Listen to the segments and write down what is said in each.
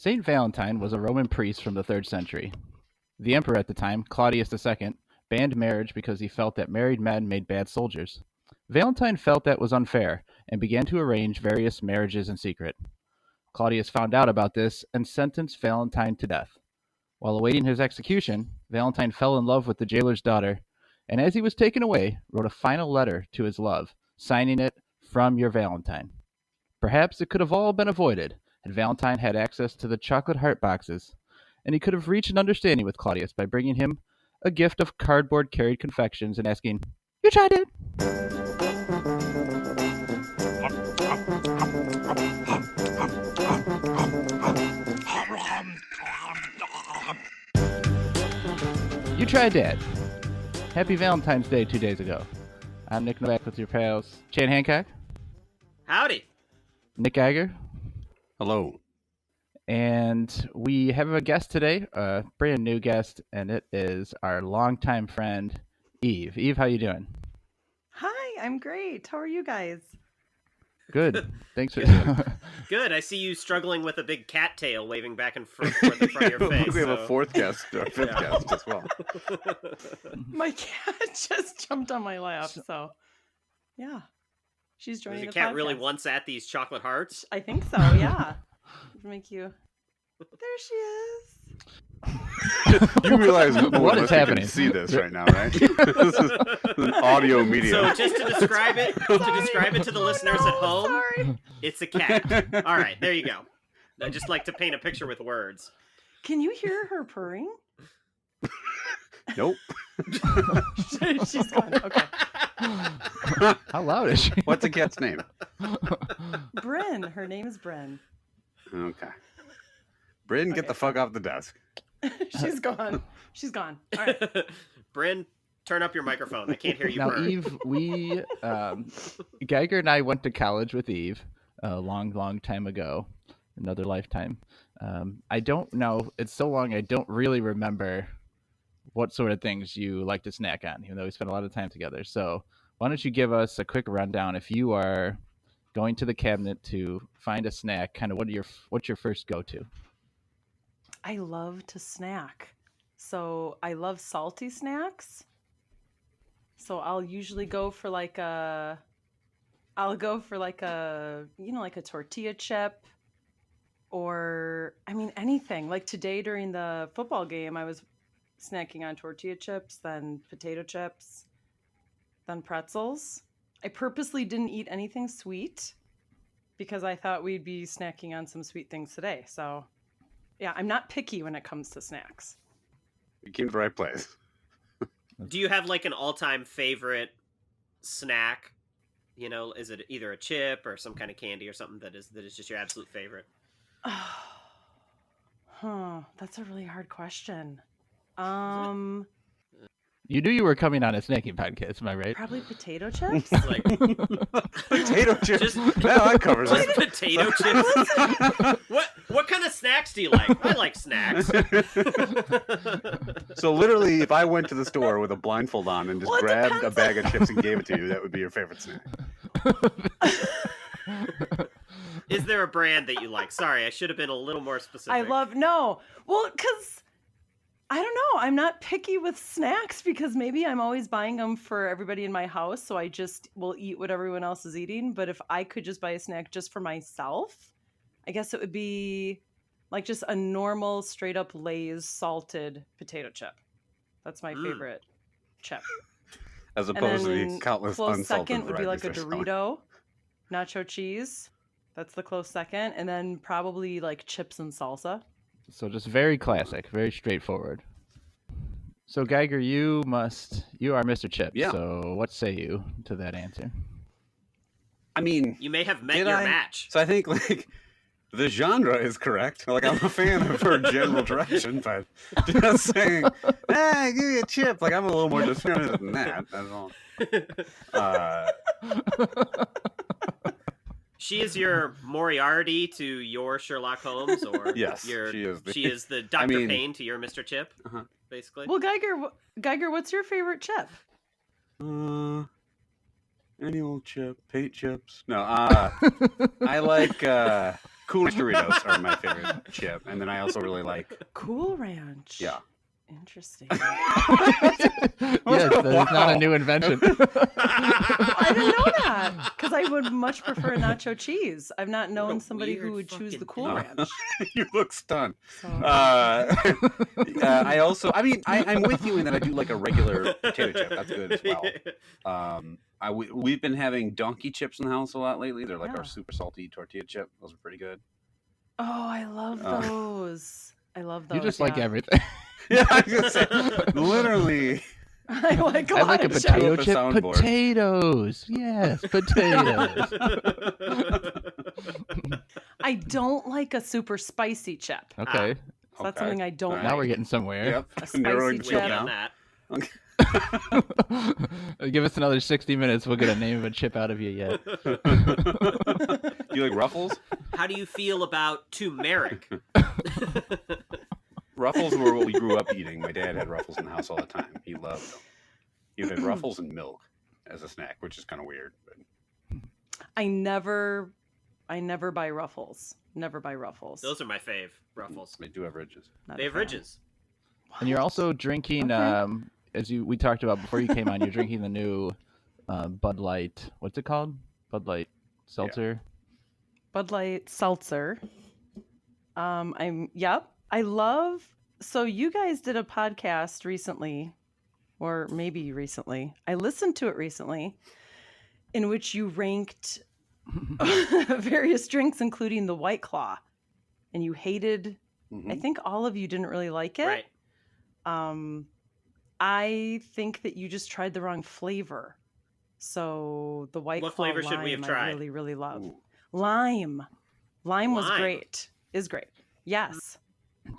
Saint Valentine was a Roman priest from the 3rd century. The emperor at the time, Claudius II, banned marriage because he felt that married men made bad soldiers. Valentine felt that was unfair and began to arrange various marriages in secret. Claudius found out about this and sentenced Valentine to death. While awaiting his execution, Valentine fell in love with the jailer's daughter, and as he was taken away, wrote a final letter to his love, signing it, "From your Valentine." Perhaps it could have all been avoided had Valentine had access to the chocolate heart boxes, and he could have reached an understanding with Claudius by bringing him a gift of cardboard carried confections and asking, "You tried it?" You tried that. Happy Valentine's Day 2 days ago. I'm Nick Novak with your pals Chan Hancock, Howdy. Nick Geiger, Hello. and we have a guest today, a brand new guest, and it is our longtime friend, Eve. Eve, how you doing? Hi, I'm great. How are you guys? Good. Thanks for Good. I see you struggling with a big cat tail waving back and forth in front of your face. We have a fourth guest, or fifth guest as well. My cat just jumped on my lap, so yeah. She's joining Your the cat podcast. really wants at these chocolate hearts? I think so, yeah. Make you. There she is. You realize What is happening? You can see this right now, right? This is an audio medium. So just to describe it, to the listeners at home, Sorry. it's a cat. All right, there you go. I just like to paint a picture with words. Can you hear her purring? Nope. She's gone. Okay. How loud is she? What's the cat's name? Bryn. Her name is Bryn. Okay. Bryn, get Okay. the fuck off the desk. She's gone. She's gone. All right. Bryn, turn up your microphone. I can't hear you. Now, purr. Eve, we Geiger and I went to college with Eve a long time ago, another lifetime. I don't know. It's so long. I don't really remember what sort of things you like to snack on, even though we spent a lot of time together. So why don't you give us a quick rundown? If you are going to the cabinet to find a snack, kind of what's your first go-to? I love to snack. So I love salty snacks. So I'll usually go for like a like a tortilla chip, or I mean anything. Like today during the football game, I was snacking on tortilla chips, then potato chips, then pretzels. I purposely didn't eat anything sweet because I thought we'd be snacking on some sweet things today. So yeah, I'm not picky when it comes to snacks. You came to the right place. Do you have like an all-time favorite snack? You know, is it either a chip or some kind of candy or something that is just your absolute favorite? That's a really hard question. You knew you were coming on a snacking podcast, am I right? Probably potato chips. Like Potato chips. Just- Now that covers just it. potato chips. What kind of snacks do you like? I like snacks. So literally, if I went to the store with a blindfold on and just Well, it grabbed a depends bag of chips and gave it to you, that would be your favorite snack. Is there a brand that you like? Sorry, I should have been a little more specific. Because I don't know. I'm not picky with snacks because maybe I'm always buying them for everybody in my house, so I just will eat what everyone else is eating. But if I could just buy a snack just for myself, I guess it would be like just a normal, straight up Lay's salted potato chip. That's my favorite chip. As And opposed to then the countless close unsalted second would be like a varieties they're selling. Dorito, nacho cheese. That's the close second, and then probably like chips and salsa. So just very classic, very straightforward. So Geiger, you are Mr. Chip. Yeah. So what say you to that answer? I mean, You may have met Did your I? match. So I think like the genre is correct. Like I'm a fan of her general direction, but just saying, hey, give me a chip. Like I'm a little more discriminative than that. That's all. She is your Moriarty to your Sherlock Holmes, or Yes, your, she is the- Dr. mean- Payne to your Mr. Chip, Uh-huh. basically. Well, Geiger, what's your favorite chip? Any old chip, paint chips. No, I like Cool Ranch Doritos are my favorite chip, and then I also really like. Cool Ranch. Yeah. Interesting. Yes, that is not a new invention. I didn't know that because I would much prefer nacho cheese. I've not known a somebody who weird would choose the fucking Cool thing. Ranch. You look stunned. So, I also, I'm with you in that I do like a regular potato chip. That's good as well. We've been having donkey chips in the house a lot lately. They're like Yeah. our super salty tortilla chip. Those are pretty good. oh, I love those. I love those. You just like yeah. everything. Yeah, I was gonna say, literally. I like a I lot like a of chips. potato Up a chip. soundboard. Potatoes. Yes, potatoes. I don't like a super spicy chip. Okay. So that's Okay. something I don't All right. Now like. we're getting somewhere. A Yep. spicy Narrowing the chip. chip Working on down. that. Give us another 60 minutes. We'll get a name of a chip out of you yet. Do you like Ruffles? How do you feel about turmeric? Ruffles were what we grew up eating. My dad had Ruffles in the house all the time. He loved them. He had Ruffles and milk as a snack, which is kind of weird. But I never buy Ruffles. Never buy Ruffles. Those are my fave Ruffles. they do have ridges. Not They a have fan. ridges. And you're also drinking, Okay. as we talked about before you came on, you're drinking the new Bud Light. What's it called? Bud Light Seltzer. Bud Light Seltzer. I love. So you guys did a podcast recently, or maybe recently. I listened to it recently, in which you ranked various drinks, including the White Claw, and you hated. Mhm. I think all of you didn't really like it. Right. I think that you just tried the wrong flavor. So the White What Claw flavor should we have lime tried? I really, really love. Ooh. Lime. Lime was Lime. great. Is great. Yes.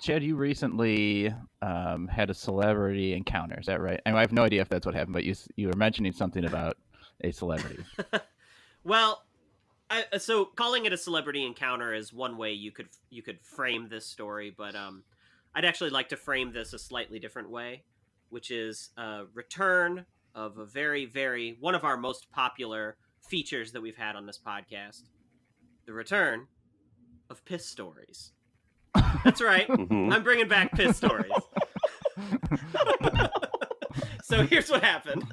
Chad, you recently had a celebrity encounter. Is that right? And I have no idea if that's what happened, but you were mentioning something about a celebrity. Well, so calling it a celebrity encounter is one way you could frame this story, but I'd actually like to frame this a slightly different way, which is a return of a very, very one of our most popular features that we've had on this podcast, the return of piss stories. That's right. Mhm. I'm bringing back piss stories. So here's what happened.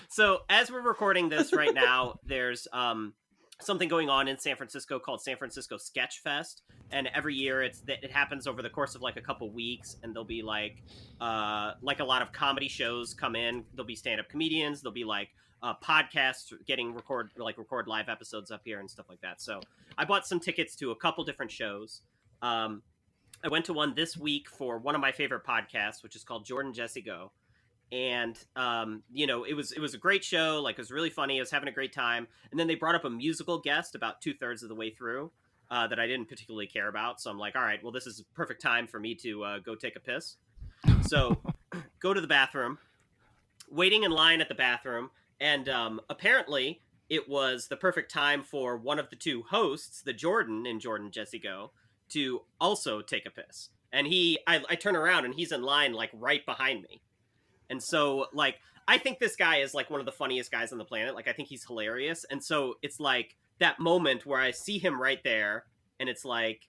So as we're recording this right now, there's something going on in San Francisco called San Francisco Sketch Fest, and every year it happens over the course of like a couple weeks, and there'll be like a lot of comedy shows come in. There'll be stand-up comedians. There'll be like podcasts record live episodes up here and stuff like that. So I bought some tickets to a couple different shows. I went to one this week for one of my favorite podcasts, which is called Jordan Jesse Go. And, it was a great show. Like, it was really funny. I was having a great time. And then they brought up a musical guest about 2/3 of the way through that I didn't particularly care about. So I'm like, all right, well, this is a perfect time for me to go take a piss. So go to the bathroom, waiting in line at the bathroom. And apparently it was the perfect time for one of the two hosts, the Jordan in Jordan Jesse Go, to also take a piss. And I turn around and he's in line like right behind me. And so like I think this guy is like one of the funniest guys on the planet. Like I think he's hilarious. And so it's like that moment where I see him right there and it's like,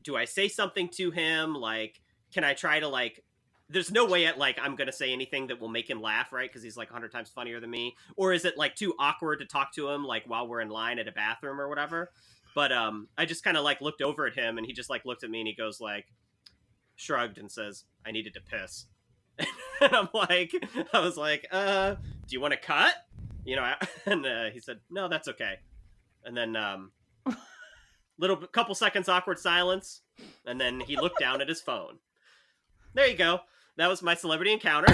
do I say something to him? Like, can I try to like, there's no way I'm going to say anything that will make him laugh, right? Because he's like 100 times funnier than me. Or is it like too awkward to talk to him like while we're in line at a bathroom or whatever? But I just kind of like looked over at him and he just like looked at me and he goes like, shrugged and says, I needed to piss. And I was like, do you want to cut? And he said, no, that's okay. And then couple seconds awkward silence. And then he looked down at his phone. There you go. That was my celebrity encounter.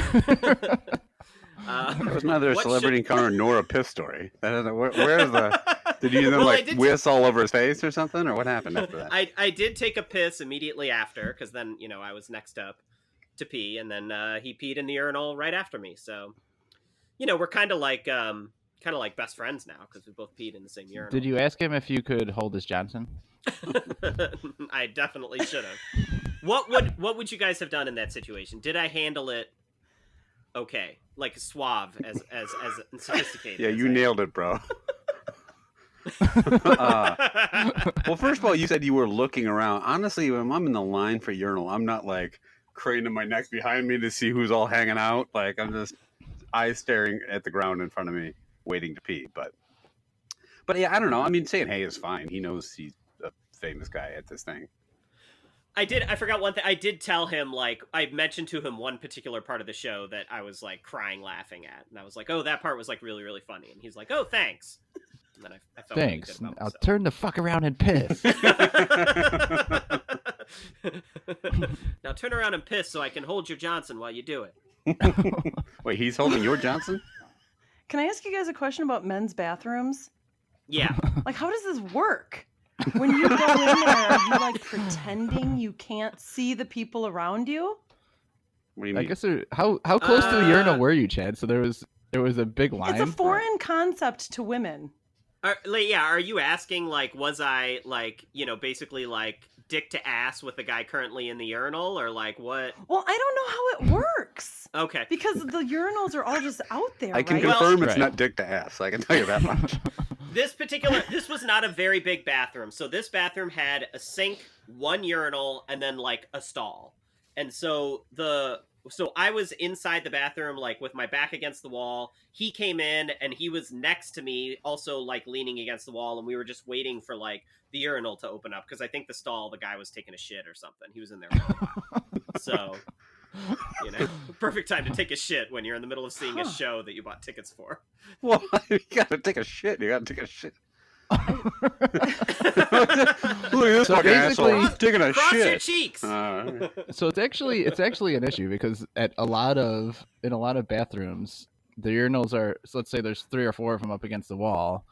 That was neither a celebrity encounter nor a piss story. Where's the? Did you then Well, whiz all over his face or something, or what happened after that? I did take a piss immediately after, because then I was next up to pee, and then he peed in the urinal right after me. So, we're kind of like best friends now because we both peed in the same urinal. Did you ask him if you could hold his Johnson? I definitely should have. What would you guys have done in that situation? Did I handle it okay, like suave, as sophisticated? Yeah, as you I am? nailed it, bro. Well, first of all, you said you were looking around. Honestly, when I'm in the line for urinal, I'm not like craning my neck behind me to see who's all hanging out. Like I'm just eyes staring at the ground in front of me, waiting to pee. But yeah, I don't know. I mean, saying hey is fine. He knows he's a famous guy at this thing. I forgot one thing. I did tell him, like, I mentioned to him one particular part of the show that I was, like, crying laughing at. And I was like, oh, that part was, like, really, really funny. And he's like, oh, thanks. And then I felt Thanks. really good about I'll myself. turn the fuck around and piss. Now turn around and piss so I can hold your Johnson while you do it. Wait, he's holding your Johnson? Can I ask you guys a question about men's bathrooms? Yeah. Like, how does this work? When you go in there, are you like pretending you can't see the people around you? What do you I mean? guess how close to the urinal were you, Chad? So there was a big line. It's a foreign concept to women. Are you asking, like, was I, like, you know, basically, like, dick to ass with the guy currently in the urinal, or, like, what? Well, I don't know how it works. Okay. Because the urinals are all just out there, I can right? confirm it's Right. not dick to ass. I can tell you that much. This was not a very big bathroom. So this bathroom had a sink, one urinal, and then, like, a stall. And so I was inside the bathroom, like, with my back against the wall. He came in, and he was next to me, also, like, leaning against the wall, and we were just waiting for, like, the urinal to open up, because I think the stall, the guy was taking a shit or something. He was in there for a while. So, you know, perfect time to take a shit when you're in the middle of seeing a show that you bought tickets for. Well, you gotta take a shit. You gotta take a shit. Look at this So fucking asshole. basically- He's taking a Cross your shit. cheeks. So it's actually an issue because in a lot of bathrooms, the urinals are. So let's say there's 3 or 4 of them up against the wall.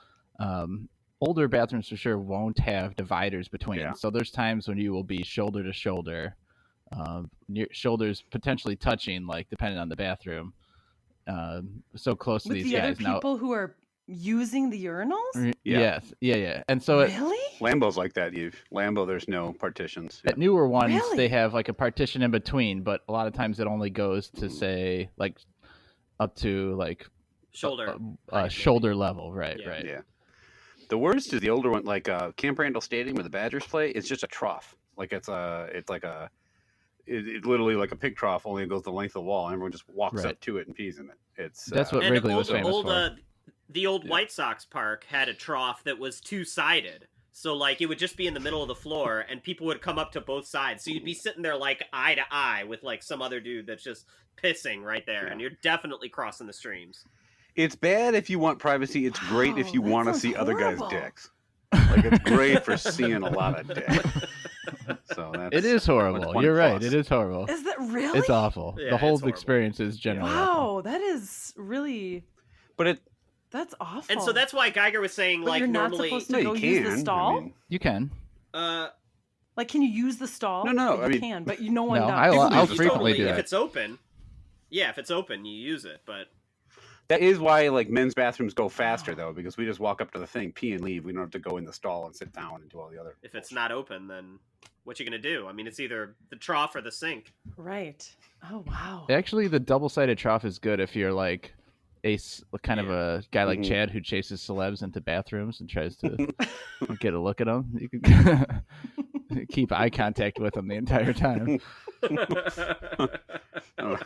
Older bathrooms for sure won't have dividers between. Yeah. So there's times when you will be shoulder to shoulder, shoulders potentially touching, like depending on the bathroom. So close to With these the guys other people who are using the urinals? Yeah. Yeah. And so Really? Lambo's like that, Eve. Lambo, there's no partitions. at newer ones, Really? they have like a partition in between, but a lot of times it only goes to say like up to like Shoulder. shoulder level, right? Yeah. Right. Yeah. The worst is the older one, like Camp Randall Stadium where the Badgers play. It's just a trough. Like it's literally like a pig trough. Only it goes the length of the wall, and everyone just walks Right. up to it and pees in it. It's That's what And Wrigley was famous for. The old Yeah. White Sox park had a trough that was two-sided. So, like, it would just be in the middle of the floor, and people would come up to both sides. So you'd be sitting there, like, eye to eye with, like, some other dude that's just pissing right there. Yeah. And you're definitely crossing the streams. It's bad if you want privacy. It's great if you Wow, want to that see sounds other guys' horrible. dicks. Like it's great for seeing a lot of dick. So that's It is horrible. one You're right. plus. It is horrible. Is that really? It's awful. Yeah, The whole it's horrible. experience is generally awful. Wow, that is really... But That's awful. And so that's why Geiger was saying, But like, you're not normally... supposed to no, you go can. use the stall? I mean, You can. Like, can you use the stall? No, You I mean- can, but no one No, does. I'll you frequently do If that. it's open... Yeah, if it's open, you use it, but... that is why like men's bathrooms go faster though, because we just walk up to the thing, pee and leave. We don't have to go in the stall and sit down and do all the other. If it's not open, then what you gonna do? I mean, it's either the trough or the sink. Right. Oh, wow. Actually, the double-sided trough is good if you're like kind of a guy like Mhm. Chad who chases celebs into bathrooms and tries to get a look at them. You can keep eye contact with them the entire time. Oh.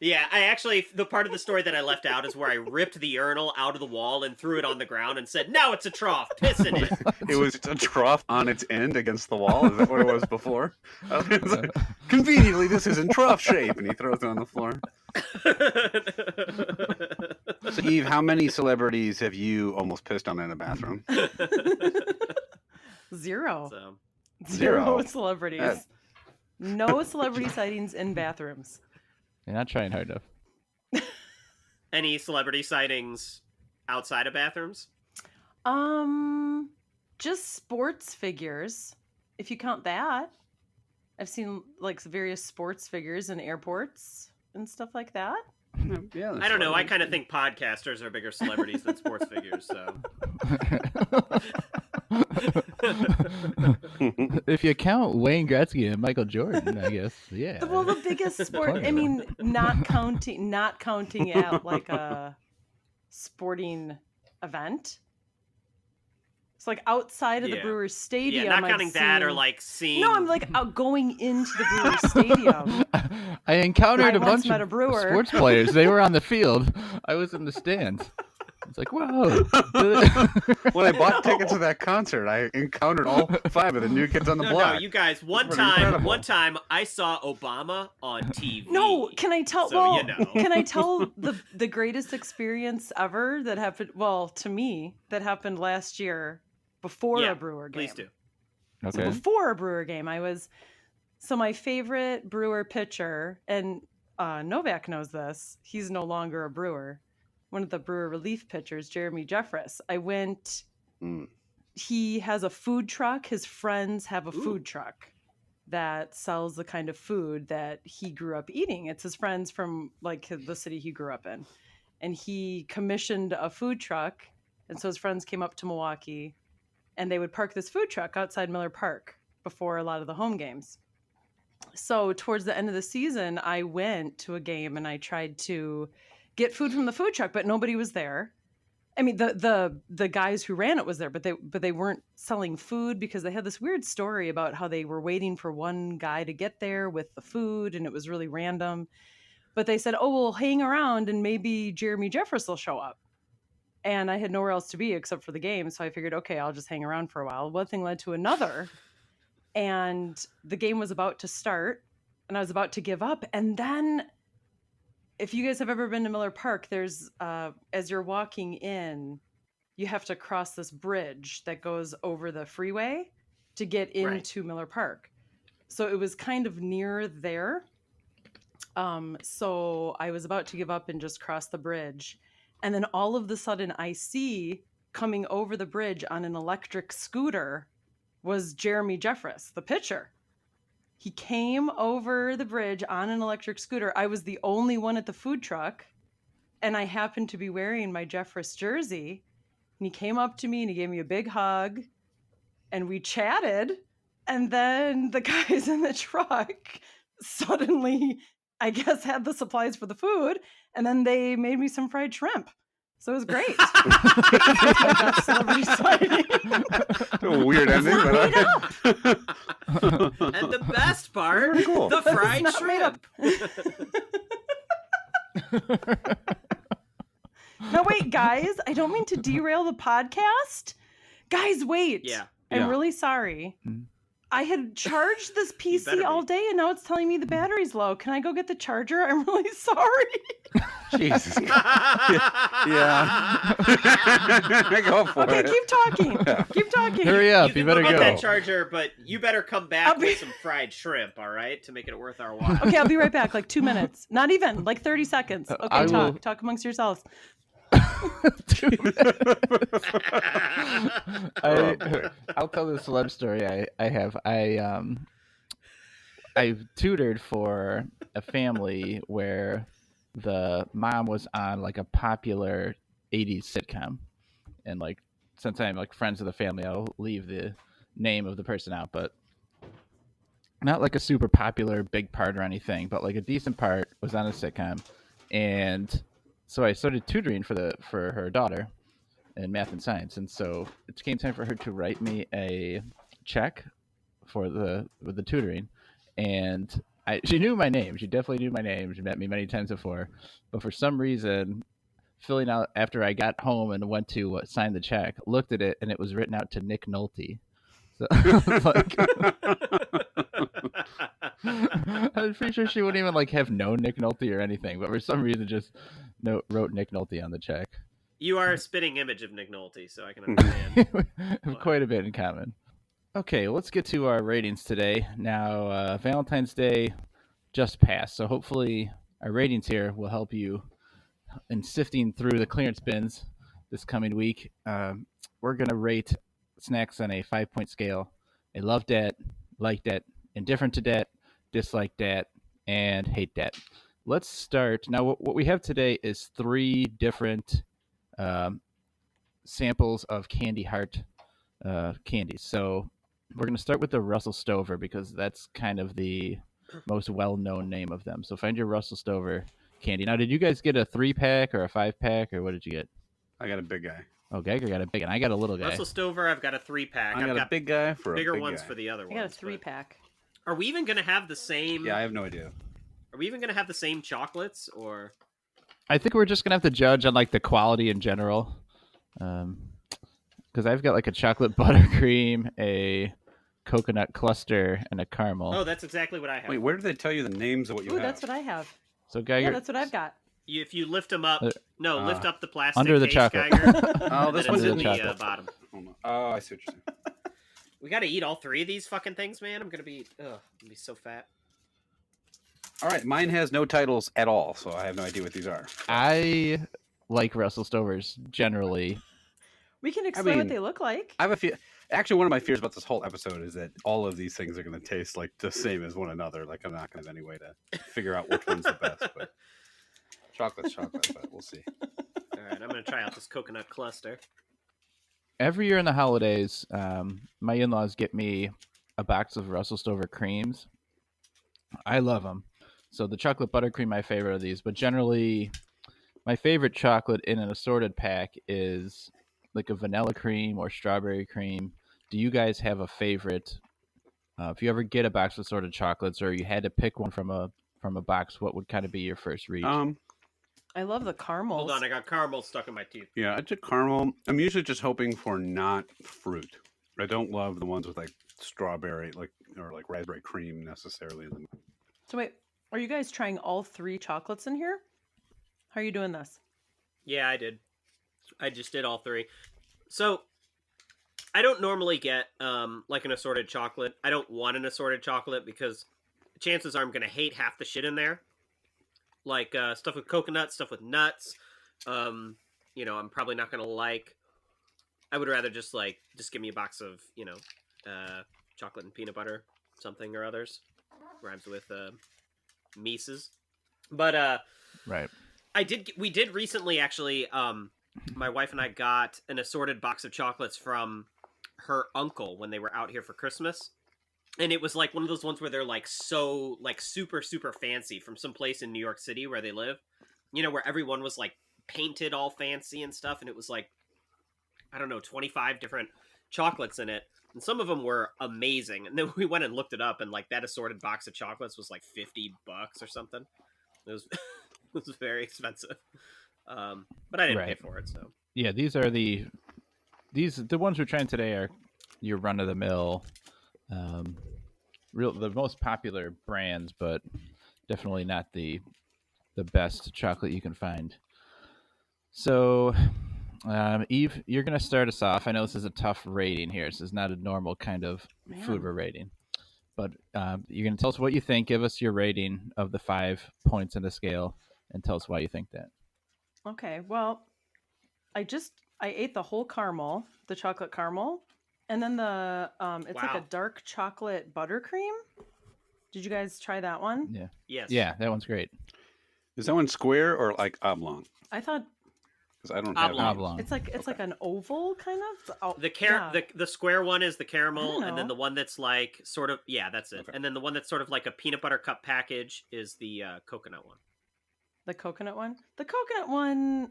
Yeah, I actually, the part of the story that I left out is where I ripped the urinal out of the wall and threw it on the ground and said, now it's a trough, piss in it. It was a trough on its end against the wall. Is that what it was before? It was like, conveniently, this is in trough shape, and he throws it on the floor. So, Eve, how many celebrities have you almost pissed on in a bathroom? Zero. So, Zero. celebrities. That- No celebrity sightings in bathrooms. You're not trying hard enough. any celebrity sightings outside of bathrooms? Just sports figures, if you count that. I've seen like various sports figures in airports and stuff like that. Yeah, I don't know. I kind of think podcasters are bigger celebrities than sports figures, so. If you count Wayne Gretzky and Michael Jordan, I guess, yeah. Well, the biggest sport. Plenty I of mean, not counting at like a sporting event. So like outside of the Yeah. Brewers Stadium, Yeah, not I've counting that or seen- like seeing. No, I'm like out going into the Brewers Stadium. I encountered I a once bunch met a of brewer. sports players. They were on the field. I was in the stands. It's like, whoa. When I bought tickets to that concert, I encountered all 5 of the new kids on the No, block. no, you guys. One pretty incredible. time, I saw Obama on TV. No, can I tell? So, well, you know. can I tell the greatest experience ever that happened? Well, to me, that happened last year before Yeah, a Brewer game. Please do. So Okay. before a Brewer game, so my favorite Brewer pitcher, and Novak knows this. He's no longer a Brewer. One of the Brewer relief pitchers, Jeremy Jeffress. I went. Mm. He has a food truck. His friends have a Ooh. food truck that sells the kind of food that he grew up eating. It's his friends from like the city he grew up in. And he commissioned a food truck. And so his friends came up to Milwaukee and they would park this food truck outside Miller Park before a lot of the home games. So towards the end of the season, I went to a game and I tried to get food from the food truck, but nobody was there. I mean, the guys who ran it was there, but they weren't selling food because they had this weird story about how they were waiting for one guy to get there with the food, and it was really random. But they said, "Oh, we'll hang around, and maybe Jeremy Jeffress will show up." And I had nowhere else to be except for the game, so I figured, okay, I'll just hang around for a while. One thing led to another, and the game was about to start, and I was about to give up, and then. If you guys have ever been to Miller Park, there's as you're walking in, you have to cross this bridge that goes over the freeway to get into Miller Park. So it was kind of near there. So I was about to give up and just cross the bridge. And then all of a sudden I see coming over the bridge on an electric scooter was Jeremy Jeffress, the pitcher. He came over the bridge on an electric scooter. I was the only one at the food truck, and I happened to be wearing my Jeffress jersey. And he came up to me and he gave me a big hug, and we chatted. And then the guys in the truck suddenly, I guess, had the supplies for the food, and then they made me some fried shrimp. So it was great. That's my best celebrity sighting. A weird ending, but And the best part, Very cool. the fried It's not made up. shrimp. No, wait, guys. I don't mean to derail the podcast. Guys, wait. Yeah. I'm Yeah. really sorry. Mhm. I had charged this better PC be. all day, and now it's telling me the battery's low. Can I go get the charger? I'm really sorry. Jesus. Yeah. Go for Okay, it. keep talking. Keep talking. Hurry up. You can better go get go. that charger, but you better come back I'll be- with some fried shrimp, all right, to make it worth our while. Okay, I'll be right back. Like 2 minutes. Not even. Like 30 seconds. Okay, I will- talk amongst yourselves. I'll tell this celeb story I have. I tutored for a family where the mom was on like a popular 80s sitcom, and like since I'm like friends with the family, I'll leave the name of the person out, but not like a super popular big part or anything, but like a decent part was on a sitcom. And so I started tutoring for her daughter in math and science, and so it came time for her to write me a check for the tutoring. And she knew my name. She definitely knew my name. She met me many times before, but for some reason, filling out after I got home and went to sign the check, looked at it and it was written out to Nick Nolte. So like, I'm pretty sure she wouldn't even like have known Nick Nolte or anything, but for some reason just wrote Nick Nolte on the check. You are a spitting image of Nick Nolte, so I can understand. Quite a bit in common. Okay, let's get to our ratings today. Now, Valentine's Day just passed, so hopefully our ratings here will help you in sifting through the clearance bins this coming week. We're going to rate snacks on a 5-point scale. I love that, like that, indifferent to that, dislike that, and hate that. Let's start. Now, what we have today is 3 different samples of Candy Heart candies. So we're going to start with the Russell Stover because that's kind of the most well-known name of them. So find your Russell Stover candy. Now, did you guys get a 3-pack or a 5-pack, or what did you get? I got a big guy. Oh, Geiger got a big, and I got a little guy. Russell Stover, I've got a 3-pack. I got a big guy for bigger a big ones guy. for the other I got a ones. 3-pack. Are we even gonna have the same? Yeah, I have no idea. Are we even gonna have the same chocolates or? I think we're just gonna have to judge on like the quality in general, because I've got like a chocolate buttercream, a coconut cluster, and a caramel. Oh, that's exactly what I have. Wait, where did they tell you the names of what you Ooh, have? that's what I have. So Geiger, Yeah, that's what I've got. If you lift them up, lift up the plastic under the case, chocolate. Geiger, Oh, and this then one's it's in in the the bottom. Oh, I see what you're saying. We got to eat all 3 of these fucking things, man. I'm gonna be so fat. All right, mine has no titles at all, so I have no idea what these are. I like Russell Stovers generally. We can explain what mean, they look like. I have a few. Actually, one of my fears about this whole episode is that all of these things are going to taste like the same as one another. Like I'm not going to have any way to figure out which one's the best. But chocolate's chocolate, but we'll see. All right, I'm gonna try out this coconut cluster. Every year in the holidays, my in-laws get me a box of Russell Stover creams. I love them. So the chocolate buttercream, my favorite of these, but generally my favorite chocolate in an assorted pack is like a vanilla cream or strawberry cream. Do you guys have a favorite? If you ever get a box of assorted chocolates, or you had to pick one from a box, what would kind of be your first reach? I love the caramels. Hold on, I got caramel stuck in my teeth. Yeah, I took caramel. I'm usually just hoping for not fruit. I don't love the ones with like strawberry, or raspberry cream necessarily. So wait, are you guys trying all 3 chocolates in here? How are you doing this? Yeah, I did. I just did all 3. So I don't normally get like an assorted chocolate. I don't want an assorted chocolate because chances are I'm gonna hate half the shit in there. Like stuff with coconut, stuff with nuts. I'm probably not gonna like. I would rather just give me a box of chocolate and peanut butter, something or others. Rhymes with Mises. But right. we did recently actually. My wife and I got an assorted box of chocolates from her uncle when they were out here for Christmas. And it was like one of those ones where they're like so like super, super fancy from some place in New York City where they live, where everyone was like painted all fancy and stuff. And it was like, I don't know, 25 different chocolates in it. And some of them were amazing. And then we went and looked it up, and like that assorted box of chocolates was like $50 or something. It was, it was very expensive. But I didn't pay for it. So yeah, these are the ones we're trying today are your run of the mill, the most popular brands, but definitely not the best chocolate you can find. So, Eve, you're going to start us off. I know this is a tough rating here. This is not a normal kind of food we're rating. But you're going to tell us what you think. Give us your rating of the 5 points in the scale, and tell us why you think that. Okay, well, I ate the whole caramel, the chocolate caramel, and then the it's like a dark chocolate buttercream. Did you guys try that one? Yeah. Yes. Yeah, that one's great. Is that one square or like oblong? I thought because I don't Oblong. have Oblong. it's like an oval kind of. The square one is the caramel, and then know. the one that's like sort of that's it. Okay. And then the one that's sort of like a peanut butter cup package is the coconut one. The coconut one. The coconut one.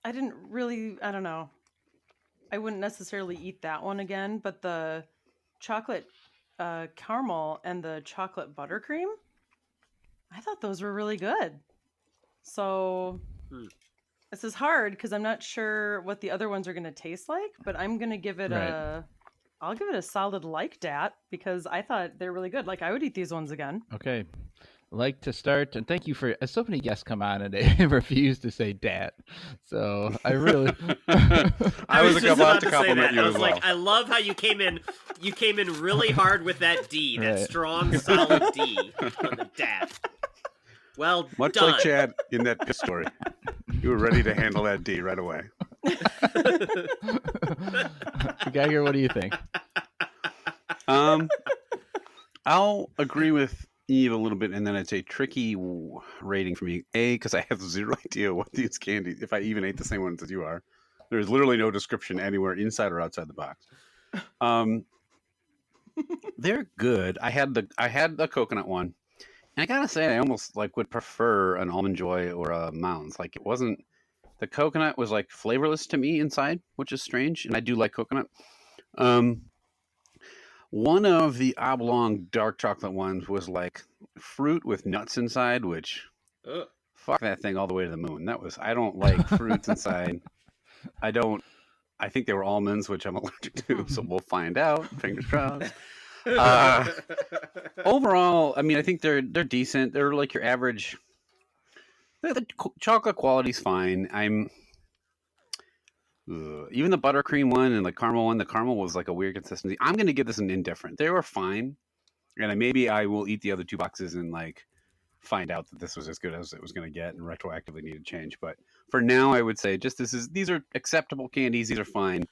I don't know. I wouldn't necessarily eat that one again, but the chocolate caramel and the chocolate buttercream, I thought those were really good. So this is hard because I'm not sure what the other ones are going to taste like, but I'm going to give it I'll give it a solid like dat because I thought they're really good. Like I would eat these ones again. Okay. Like to start, and thank you for so many guests come on and they refuse to say dat. So I really I was just about to say compliment that. you I as was well. like, I love how you came in really hard with that D, that Right. strong, solid D on the dat. Well Much done. like Chad in that piss story. You were ready to handle that D right away. Geiger, what do you think? I'll agree with Eve a little bit, and then it's a tricky rating for me. A, because I have zero idea what these candies, if I even ate the same ones as you are. There's literally no description anywhere inside or outside the box. They're good. I had the coconut one, and I gotta say, I almost would prefer an Almond Joy or a Mounds. Like it wasn't The coconut was like flavorless to me inside, which is strange, and I do like coconut. Um, one of the oblong dark chocolate ones was like fruit with nuts inside, which Ugh. fuck that thing all the way to the moon. That was I don't like fruits inside. I don't. I think they were almonds, which I'm allergic to, so we'll find out. Fingers crossed. Overall, I mean, I think they're decent. They're like your average. The chocolate quality's fine. Even the buttercream one and the caramel one. The caramel was like a weird consistency. I'm gonna give this an indifferent. They were fine, and maybe I will eat the other 2 boxes and like find out that this was as good as it was gonna get and retroactively need to change. But for now, I would say just these are acceptable candies. These are fine.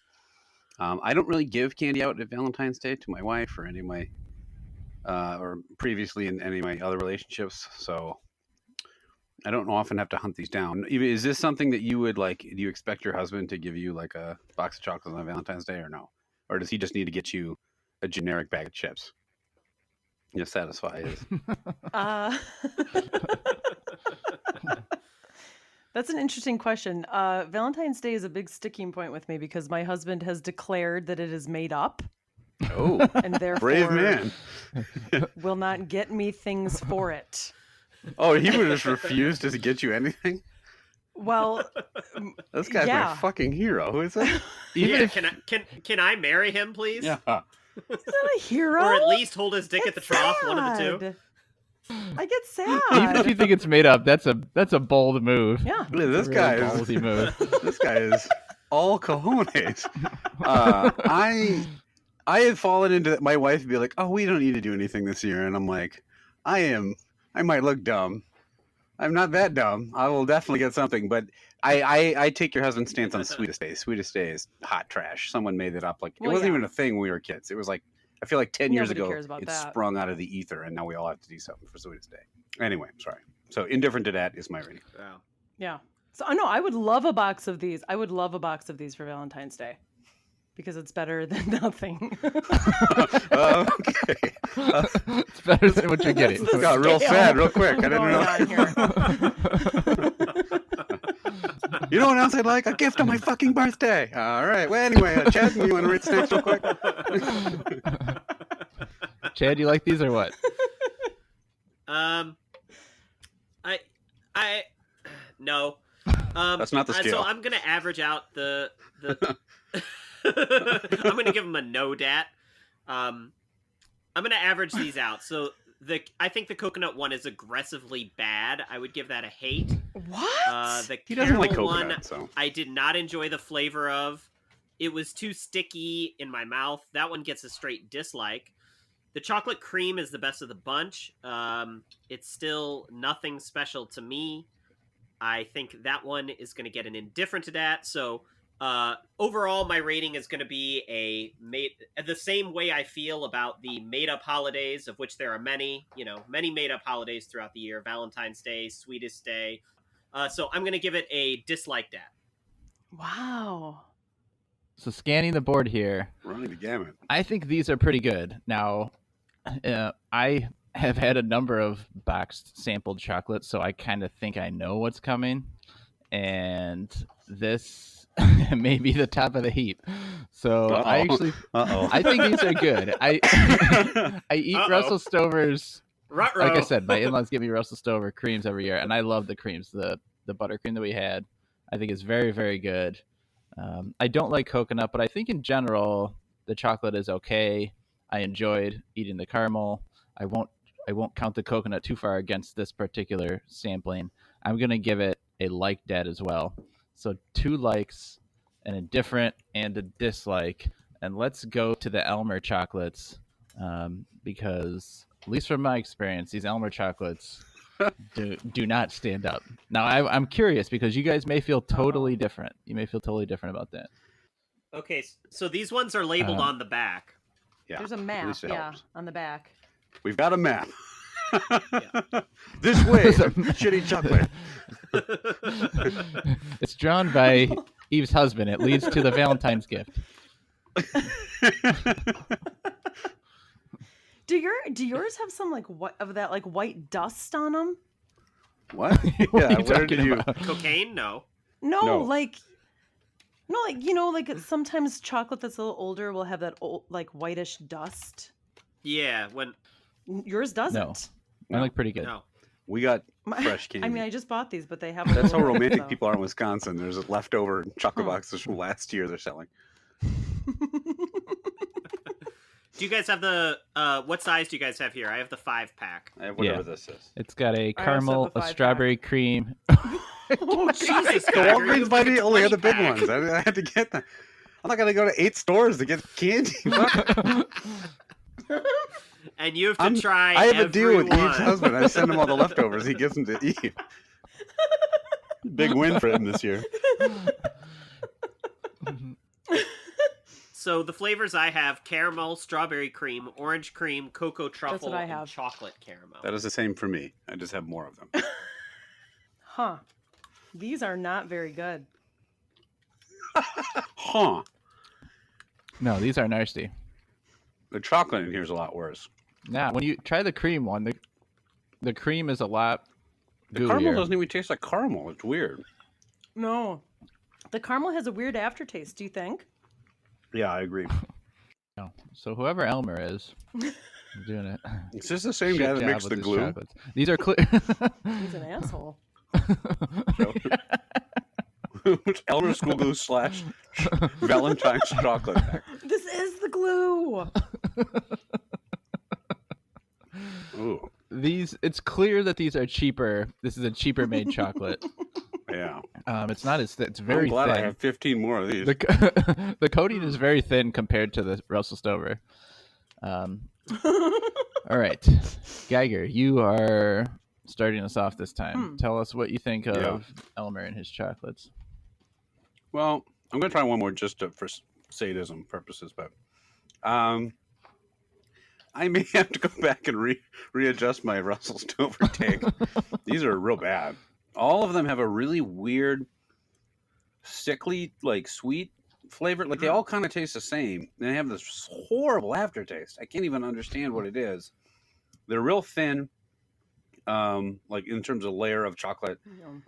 I don't really give candy out at Valentine's Day to my wife or any of my or previously in any of my other relationships, so I don't often have to hunt these down. Is this something that you would like? Do you expect your husband to give you like a box of chocolates on Valentine's Day or no? Or does he just need to get you a generic bag of chips? You satisfy his. That's an interesting question. Valentine's Day is a big sticking point with me because my husband has declared that it is made up. Oh, and therefore brave man. will not get me things for it. Oh, he would just refuse to get you anything? Well, this guy's my fucking hero. Who is that? Even if can I marry him, please? Yeah. He's not a hero. Or at least hold his dick at the trough, sad. one of the two. I get sad. Even if you think it's made up, that's a bold move. Yeah. This guy is ballsy move. This guy is all cojones. I had fallen into that. My wife would be like, "Oh, we don't need to do anything this year," and I'm like, I might look dumb. I'm not that dumb. I will definitely get something, but I take your husband's stance on Sweetest Day. Sweetest Day is hot trash. Someone made it up. Like it wasn't even a thing when we were kids. It was like I feel like 10 years ago it sprung out of the ether, and now we all have to do something for Sweetest Day. Anyway, sorry. So indifferent to that is my rating. Wow. Yeah. So I know I would love a box of these. I would love a box of these for Valentine's Day. Because it's better than nothing. Okay. It's better than what you're getting. It got real sad real quick. I didn't know. You know what else I'd like? A gift on my fucking birthday. All right. Well, anyway, Chad, you want to read snacks real quick? Chad, you like these or what? No. That's not the scale. So I'm gonna average out the. I'm gonna give him a no dat. I'm gonna average these out. So I think the coconut one is aggressively bad. I would give that a hate. What? The he doesn't like caramel coconut, one, so I did not enjoy the flavor of. It was too sticky in my mouth. That one gets a straight dislike. The chocolate cream is the best of the bunch. It's still nothing special to me. I think that one is going to get an indifferent to that. So overall, my rating is going to be the same way I feel about the made-up holidays, of which there are many, many made-up holidays throughout the year. Valentine's Day, Sweetest Day. So I'm going to give it a dislike dat. Wow. So scanning the board here, running the gamut. I think these are pretty good. Now, I have had a number of boxed sampled chocolates, so I kind of think I know what's coming. And this may be the top of the heap. So I think these are good. I eat Russell Stover's. Ruh-roh. Like I said, my in-laws give me Russell Stover creams every year, and I love the creams. The buttercream that we had, I think is very, very good. I don't like coconut, but I think in general the chocolate is okay. I enjoyed eating the caramel. I won't count the coconut too far against this particular sampling. I'm gonna give it a like dat as well. So 2 likes, an indifferent, and a dislike. And let's go to the Elmer chocolates because, at least from my experience, these Elmer chocolates do not stand up. Now, I'm curious because you guys may feel totally different. You may feel totally different about that. Okay, so these ones are labeled on the back. Yeah, there's a map, on the back. We've got a map. Yeah. This way, shitty chocolate. It's drawn by Eve's husband. It leads to the Valentine's gift. Do yours have some white dust on them? What? Yeah, what are you talking about? Cocaine? No. No, No. like sometimes chocolate that's a little older will have that old, like whitish dust. Yeah, when Yours doesn't. I look pretty good. no. We got My- fresh candy. I mean, I just bought these, but they have. A That's how little bit, romantic so. people are in Wisconsin. There's leftover chocolate Huh. boxes from last year they're selling. Do you guys have the what size do you guys have here? I have the 5-pack. I have whatever Yeah. this is. It's got a I also have caramel, a a 5-pack. strawberry cream. Oh, Jesus, The Geiger, Walgreens you buddy took a only had the big 20-pack. ones. I had to get them. I'm not gonna go to 8 stores to get candy. And you have to try I have a deal with every Eve's one. husband. I send him all the leftovers. He gives them to Eve. Big win for him this year. So the flavors I have: caramel, strawberry cream, orange cream, cocoa truffle, I and have. chocolate caramel. That is the same for me. I just have more of them. Huh. These are not very good. Huh. No, these are nasty. The chocolate in here is a lot worse. Now, when you try the cream one, the cream is a lot The gooier. caramel doesn't even taste like caramel. It's weird. No. The caramel has a weird aftertaste, do you think? Yeah, I agree. No. So whoever Elmer is doing it. Is this the same shit guy that job makes with the his glue? chocolates. These are clear. He's an asshole. Which Elmer School Glue / Valentine's chocolate pack. This is the glue. Ooh, It's clear that these are cheaper. This is a cheaper made chocolate. yeah. It's not as it's very I'm glad thin. I have 15 more of these. The coating is very thin compared to the Russell Stover. All right, Geiger, you are starting us off this time. Tell us what you think of Elmer and his chocolates. Well, I'm going to try one more just for sadism purposes, but I may have to go back and readjust my Russell Stover take. These are real bad. All of them have a really weird, sickly, like sweet flavor. Like they all kind of taste the same. They have this horrible aftertaste. I can't even understand what it is. They're real thin, like in terms of layer of chocolate. Yum.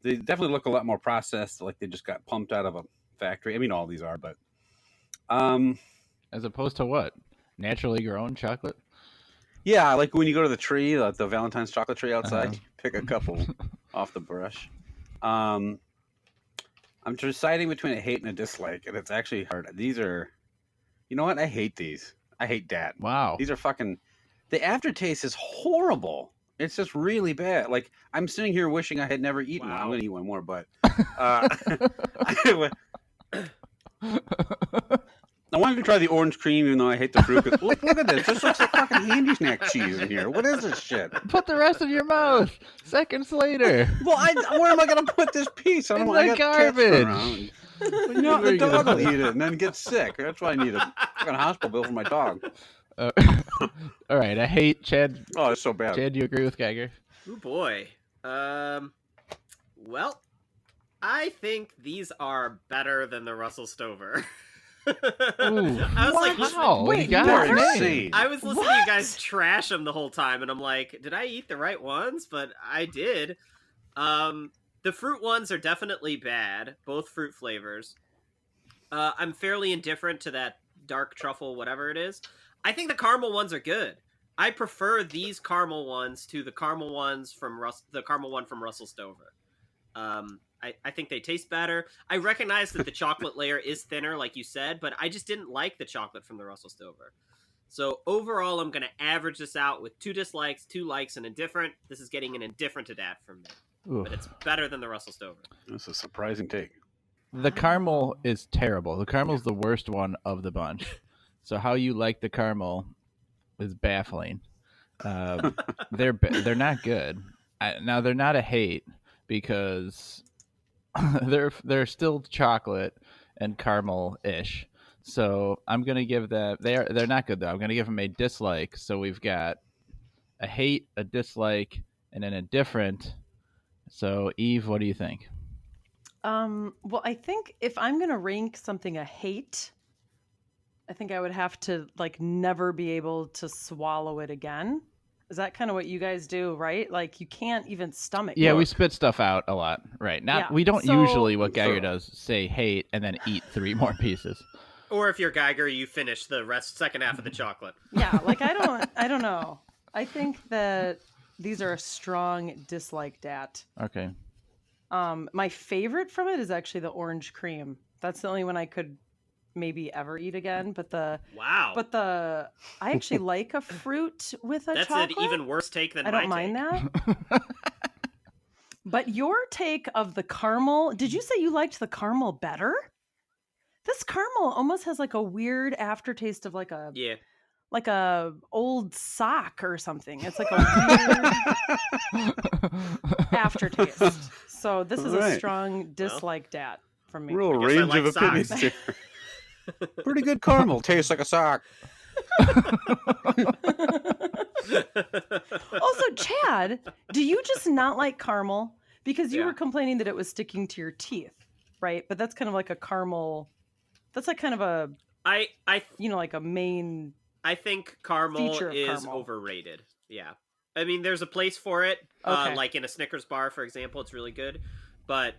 They definitely look a lot more processed, like they just got pumped out of a factory. I mean, all these are, but As opposed to what? Naturally grown chocolate? yeah, like when you go to the tree, the Valentine's chocolate tree outside, you pick a couple off the brush. I'm deciding between a hate and a dislike, and it's actually hard. These are, you know what? I hate these. I hate that. Wow. These are fucking. The aftertaste is horrible. It's just really bad. Like I'm sitting here wishing I had never eaten one. I'm gonna eat one more, but I wanted to try the orange cream, even though I hate the fruit. Look at this. This looks like fucking handy snack cheese in here. What is this shit? Put the rest in your mouth. Seconds later. Well, where am I going to put this piece? I don't In know. I the got cats garbage. around. No, the dog will eat it and then get sick. That's why I need a fucking hospital bill for my dog. All right. I hate Chad. Oh, it's so bad. Chad, do you agree with Geiger? Oh boy. Well, I think these are better than the Russell Stover. Ooh, I was like, wow. Wait, you got You are it. insane. I was listening to What? you guys trash them the whole time, and I'm like, did I eat the right ones? But I did. The fruit ones are definitely bad, both fruit flavors. I'm fairly indifferent to that dark truffle, whatever it is. I think the caramel ones are good. I prefer these caramel ones to the caramel ones from the caramel one from Russell Stover. I think they taste better. I recognize that the chocolate layer is thinner, like you said, but I just didn't like the chocolate from the Russell Stover. So overall, I'm going to average this out with 2 dislikes, 2 likes, and indifferent. This is getting an indifferent to that from me, Ooh. but it's better than the Russell Stover. That's a surprising take. The caramel is terrible. The caramel's the worst one of the bunch. So how you like the caramel is baffling. They're not good. Now they're not a hate because they're still chocolate and caramel-ish. So I'm gonna give that they're not good though. I'm gonna give them a dislike. So we've got a hate, a dislike, and an indifferent. So Eve, what do you think? Well, I think if I'm gonna rank something a hate, I think I would have to like never be able to swallow it again. Is that kind of what you guys do, right? Like you can't even stomach. Yeah, we Look. spit stuff out a lot, right? Yeah, We don't so- usually what Geiger So- does say hate and then eat 3 more pieces. Or if you're Geiger, you finish the second half of the chocolate. Yeah, like I don't know. I think that these are a strong dislike dat. Okay. My favorite from it is actually the orange cream. That's the only one I could maybe ever eat again. But Wow. I actually like a fruit with a That's chocolate. an even worse take than I don't my mind take. that. But your take of the caramel, did you say you liked the caramel better? This caramel almost has like a weird aftertaste of like a Yeah. like a old sock or something. It's like a weird aftertaste. So this is a Alright. strong dislike dat from me. Real I guess I range like of opinions socks. here. Pretty good caramel. Tastes like a sock. Also, Chad, do you just not like caramel? Because you Yeah. were complaining that it was sticking to your teeth, right? But that's kind of like a caramel. That's like kind of a I like a main. think caramel Feature of is caramel. overrated. Yeah. I mean, there's a place for it. Okay. Like in a Snickers bar, for example, it's really good. But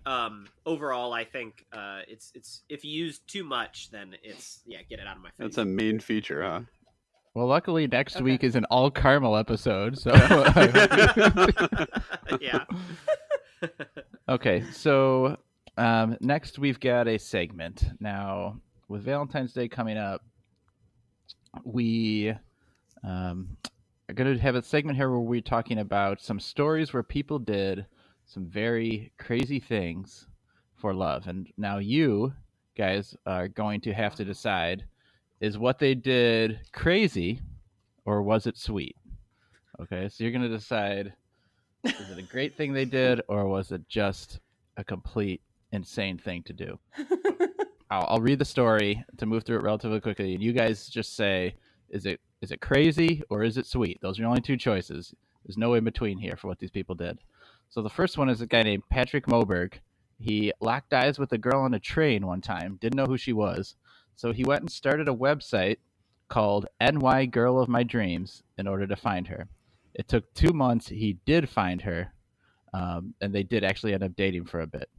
overall, I think it's if you use too much, then it's get it out of my face. That's a main feature, huh? Well, luckily next Okay. week is an all caramel episode, so Yeah. Okay, so next we've got a segment. Now, with Valentine's Day coming up, we are going to have a segment here where we're talking about some stories where people did some very crazy things for love. And now you guys are going to have to decide, is what they did crazy or was it sweet? Okay, so you're going to decide, is it a great thing they did or was it just a complete insane thing to do? I'll read the story to move through it relatively quickly, and you guys just say, is it crazy or is it sweet? Those are your only 2 choices. There's no in between here for what these people did. So the first one is a guy named Patrick Moberg. He locked eyes with a girl on a train one time, didn't know who she was, so he went and started a website called NY Girl of My Dreams in order to find her. It took 2 months. He did find her, and they did actually end up dating for a bit.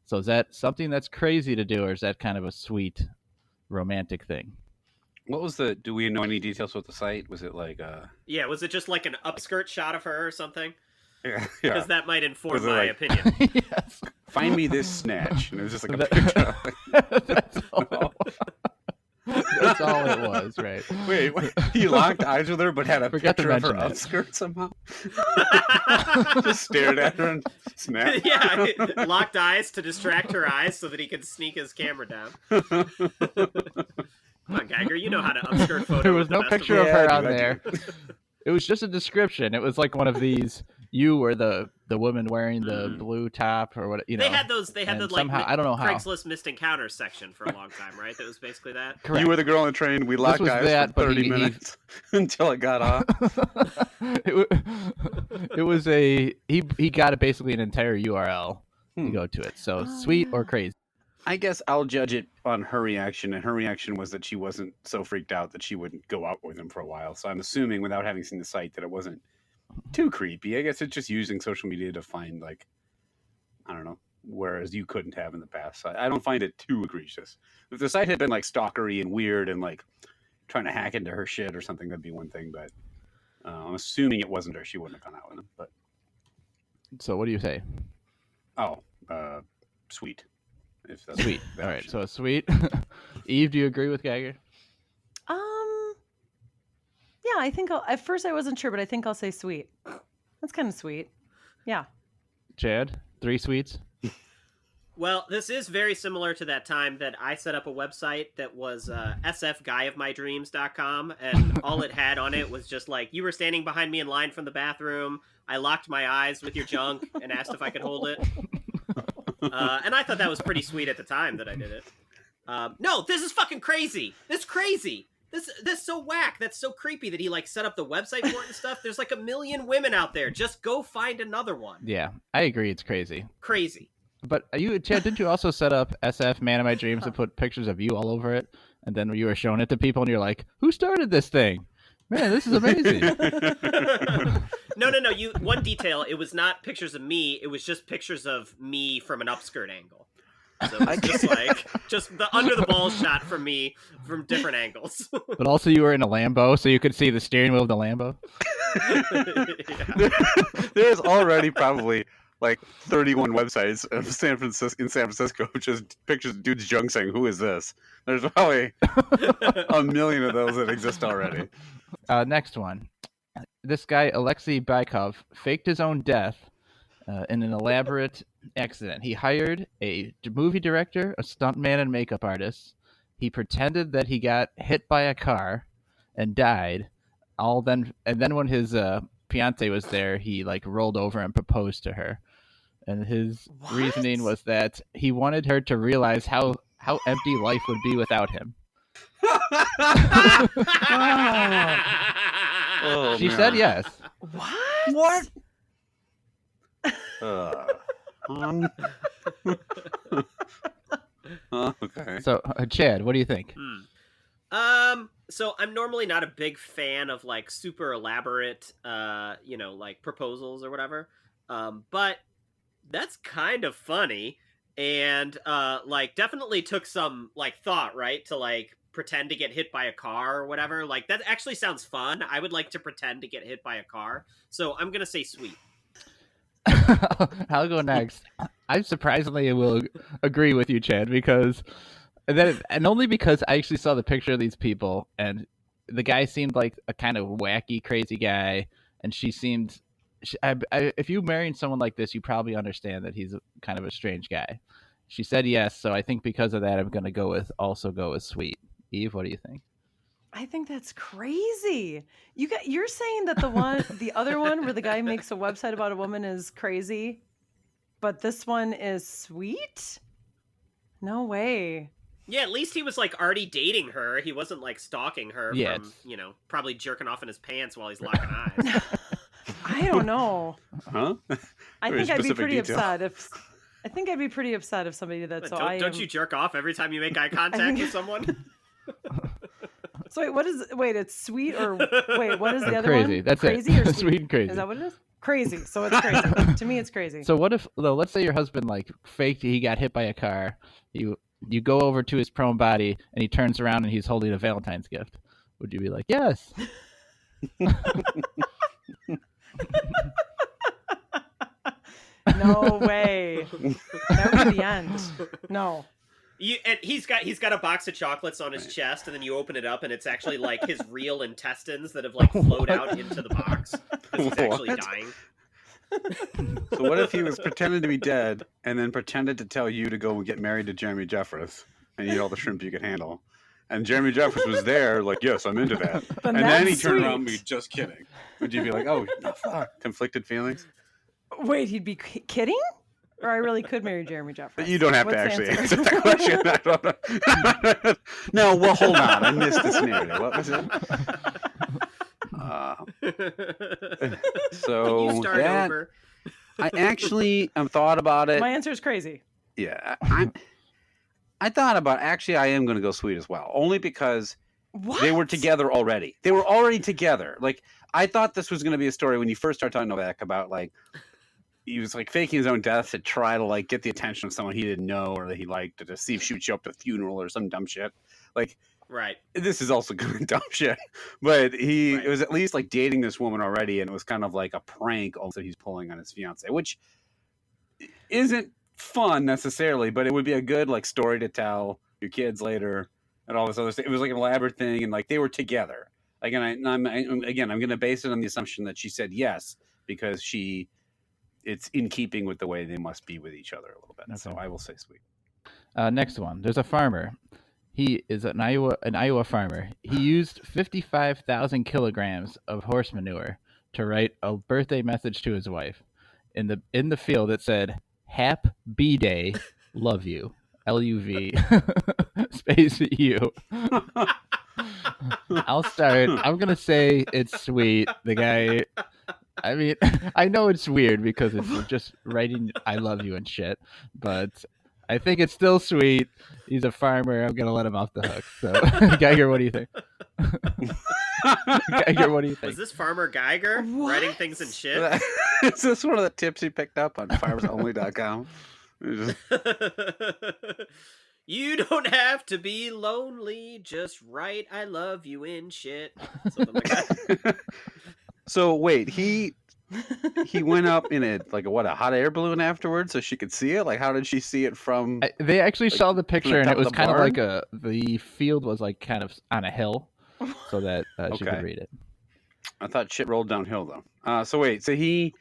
So is that something that's crazy to do, or is that kind of a sweet romantic thing? What was the? Do we know any details about the site? Was it like Yeah, was it just like an upskirt shot of her or something? Yeah. Because that might inform Was it my like- opinion. Yes. Find me this snatch, and it was just like a That- picture. That's all. That's all it was, right? Wait, you locked eyes with her, but had a Forgot to picture of her mention that. outskirt somehow. Just stared at her and snapped. Yeah, locked eyes to distract her eyes so that he could sneak his camera down. Come on, Geiger, you know how to upskirt photo. There was with the no best of picture them. of her Yeah, I on do, I there. do. It was just a description. It was like one of these. You were the woman wearing the blue top, or what? You know. They had those. They had and the like somehow, I don't know how. Craigslist missed encounters section for a long time, right? That was basically that. Correct. You were the girl on the train. We locked was eyes that, for but 30 he- minutes until it got off. it was a he got basically an entire URL to Hmm. go to it. So Oh, sweet or yeah. crazy. I guess I'll judge it on her reaction, and her reaction was that she wasn't so freaked out that she wouldn't go out with him for a while. So I'm assuming, without having seen the site, that it wasn't too creepy. I guess it's just using social media to find, like, I don't know, whereas you couldn't have in the past. So I don't find it too egregious. If the site had been like stalkery and weird and like trying to hack into her shit or something, that'd be one thing. But I'm assuming it wasn't her. She wouldn't have gone out with him. But So what do you say? sweet. If that's Sweet. the All right. option. So sweet. Eve, do you agree with Geiger? Yeah, I think at first I wasn't sure, but I think I'll say sweet. That's kind of sweet. Yeah. Chad, 3 sweets. Well, this is very similar to that time that I set up a website that was sfguyofmydreams.com, and all it had on it was just like, you were standing behind me in line from the bathroom, I locked my eyes with your junk and asked if I could hold it. And I thought that was pretty sweet at the time that I did it. No, this is fucking crazy. This is crazy. This so whack. That's so creepy that he like set up the website for it and stuff. There's like a million women out there. Just go find another one. Yeah, I agree. It's crazy. Crazy. But you, Chad, didn't you also set up SF Man of My Dreams and put pictures of you all over it? And then you were showing it to people, and you're like, "Who started this thing? Man, this is amazing. No. One detail. It was not pictures of me. It was just pictures of me from an upskirt angle. So it's just the under the ball shot from me from different angles. But also you were in a Lambo, so you could see the steering wheel of the Lambo. There's already probably like 31 websites of San Francisco, just pictures of dudes junk saying, "Who is this?" There's probably a million of those that exist already. Next one. This guy, Alexei Bykov, faked his own death in an elaborate accident. He hired a movie director, a stuntman, and makeup artist. He pretended that he got hit by a car and died. And then when his fiance was there, he like rolled over and proposed to her. And his reasoning was that he wanted her to realize how empty life would be without him. Oh, She man. said yes. What? Okay. So, Chad, what do you think? So I'm normally not a big fan of like super elaborate, like proposals or whatever. But that's kind of funny, and like definitely took some like thought, right, to like pretend to get hit by a car or whatever. Like that actually sounds fun. I would like to pretend to get hit by a car. So I'm gonna say sweet. I'll go next. I surprisingly will agree with you, Chad, and only because I actually saw the picture of these people, and the guy seemed like a kind of wacky, crazy guy, and she seemed. If you're marrying someone like this, you probably understand that he's kind of a strange guy. She said yes, so I think because of that, I'm going to go with sweet. Eve, what do you think? I think that's crazy. You're saying that the other one where the guy makes a website about a woman is crazy, but this one is sweet? No way. Yeah, at least he was like already dating her. He wasn't like stalking her Yeah, from, probably jerking off in his pants while he's locking eyes. I don't know. Huh? I Very think I'd be specific pretty detail. upset if somebody did that. But So don't you jerk off every time you make eye contact with someone? So it's sweet or what is the other Crazy. one? That's Crazy it. or sweet? Sweet and crazy. Is that what it is? Crazy. So it's crazy. To me, it's crazy. So what if, let's say your husband like faked he got hit by a car. You go over to his prone body and he turns around and he's holding a Valentine's gift. Would you be like, yes? No way. That would be the end. No. And he's got a box of chocolates on his chest, and then you open it up, and it's actually like his real intestines that have like flowed out into the box because he's actually What? dying. So what if he was pretending to be dead and then pretended to tell you to go and get married to Jeremy Jeffress and eat all the shrimp you could handle? And Jeremy Jeffress was there, like, yes, I'm into that. But And then he that's turned sweet. around and be just kidding. Would you be like, oh, no, fuck, conflicted feelings? Wait, he'd be kidding? Or I really could marry Jeremy Jeffress? But you don't have What's to the actually answer? answer that question. I don't know. No, well, hold on. I missed the scenario. What was it? So You start that, over. I actually thought about it. My answer is crazy. Yeah, I thought about actually I am going to go sweet as well, only because What? they were together already. They were already together. Like I thought this was going to be a story when you first started talking about like he was like faking his own death to try to like get the attention of someone he didn't know or that he liked to see if she would show up to a funeral or some dumb shit. Like Right. this is also kind of dumb shit, but he Right. was at least like dating this woman already, and it was kind of like a prank also he's pulling on his fiance, which isn't fun necessarily, but it would be a good like story to tell your kids later and all this other stuff. It was like an elaborate thing, and like they were together. Again, I'm going to base it on the assumption that she said yes because it's in keeping with the way they must be with each other a little bit. Okay. So I will say sweet. Next one. There's a farmer. He is an Iowa farmer. He used 55,000 kilograms of horse manure to write a birthday message to his wife. In the field, it said, "Hap B-Day, love you, LUV, space U." I'll start. I'm gonna say it's sweet. The guy. I mean, I know it's weird because it's just writing "I love you" and shit, but I think it's still sweet. He's a farmer. I'm gonna let him off the hook. So, Geiger, what do you think? Geiger, what do you Was think? this Farmer Geiger writing What? things in shit? Is this one of the tips he picked up on farmersonly.com? You don't have to be lonely. Just write "I love you" in shit. Something like that. So wait, he went up in a hot air balloon afterwards, so she could see it. Like, how did she see it from? They actually Like, saw the picture, and top it of was the kind of barn? like the field was like kind of on a hill, so that she Okay. could read it. I thought shit rolled downhill though. So wait, so he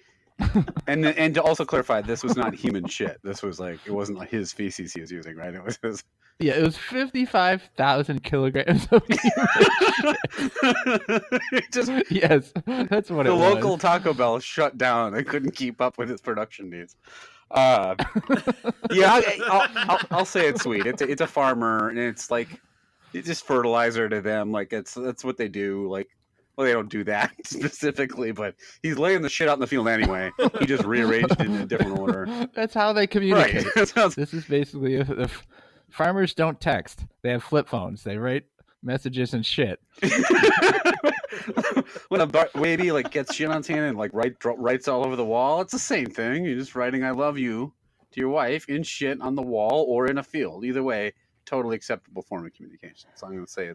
and to also clarify, this was not human shit. This was like, it wasn't like his feces he was using, right? It was his. Yeah, it was 55,000 kilograms of human Just shit. Yes, that's what the it was. local Taco Bell shut down. They couldn't keep up with its production needs. Yeah, I'll say it's sweet. It's a farmer, and it's like it's just fertilizer to them. Like that's what they do. Like, well, they don't do that specifically, but he's laying the shit out in the field anyway. He just rearranged it in a different order. That's how they communicate. Right. This is basically if farmers don't text. They have flip phones. They write messages and shit. When a baby like gets shit on his hand and like writes all over the wall, it's the same thing. You're just writing "I love you" to your wife in shit on the wall or in a field. Either way, totally acceptable form of communication. So I'm going to say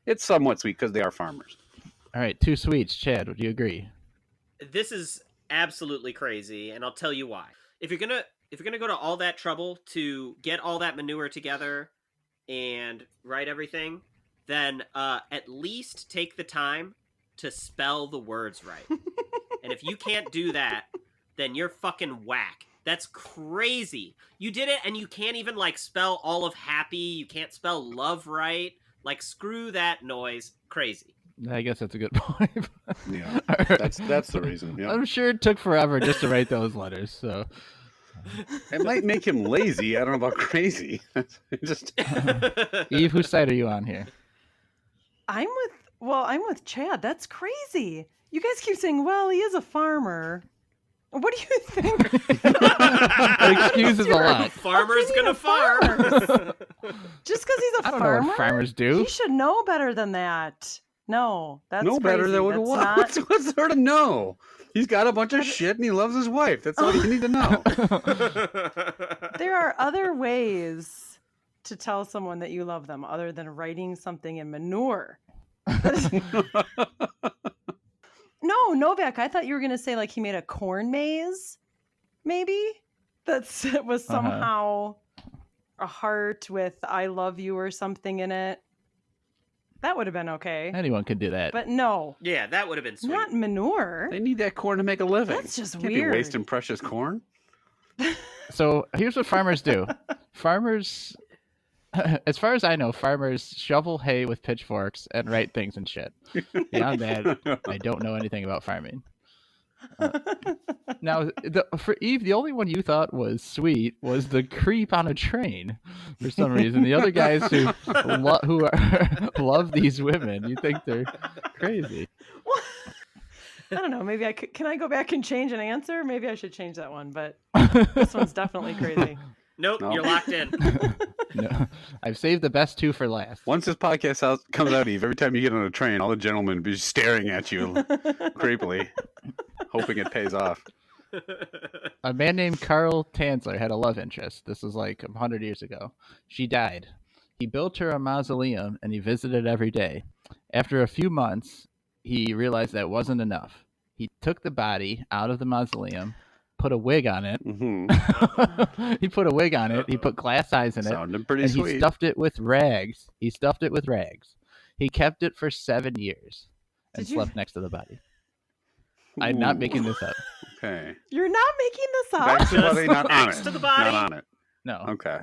it's somewhat sweet because they are farmers. All right, two sweets. Chad, would you agree? This is absolutely crazy, and I'll tell you why. If you're gonna go to all that trouble to get all that manure together and write everything, then at least take the time to spell the words right. And if you can't do that, then you're fucking whack. That's crazy. You did it, and you can't even like spell all of happy. You can't spell love right. Like, screw that noise. Crazy. I guess that's a good point. Yeah, that's the reason. Yeah. I'm sure it took forever just to write those letters. So It might make him lazy. I don't know about crazy. Just Eve, whose side are you on here? I'm with Chad. That's crazy. You guys keep saying, well, he is a farmer. What do you think? Excuses a lot. Farmer's gonna farm. Just because he's a I don't farmer? know what farmers do. He should know better than that. No, that's no better crazy. than That's what? not- What's there to know? He's got a bunch of shit and he loves his wife. That's all you need to know. There are other ways to tell someone that you love them other than writing something in manure. No, Novak, I thought you were going to say like he made a corn maze, maybe? That was somehow a heart with "I love you" or something in it. That would have been okay. Anyone could do that. But no, Yeah, that would have been sweet. not manure. They need that corn to make a living. That's just Can't weird. be wasting precious corn. So here's what farmers do. Farmers, as far as I know, farmers shovel hay with pitchforks and write things and shit. Beyond that, I don't know anything about farming. Now, for Eve, the only one you thought was sweet was the creep on a train. For some reason, the other guys who love these women, you think they're crazy. I don't know. Maybe can I go back and change an answer? Maybe I should change that one. But this one's definitely crazy. Nope, No. you're locked in. No, I've saved the best two for last. Once this podcast comes out, Eve, every time you get on a train, all the gentlemen will be staring at you creepily, hoping it pays off. A man named Carl Tanzler had a love interest. This was like 100 years ago. She died. He built her a mausoleum and he visited every day. After a few months, he realized that wasn't enough. He took the body out of the mausoleum, put a wig on it. Mm-hmm. He put a wig on it. He put glass eyes in it. Sounding pretty And sweet. he stuffed it with rags. He kept it for 7 years and Did you- slept next to the body. I'm not Ooh. making this up. Okay. You're not making this up. Back to the body, not on Next it. to the body. Not on it. No. Okay.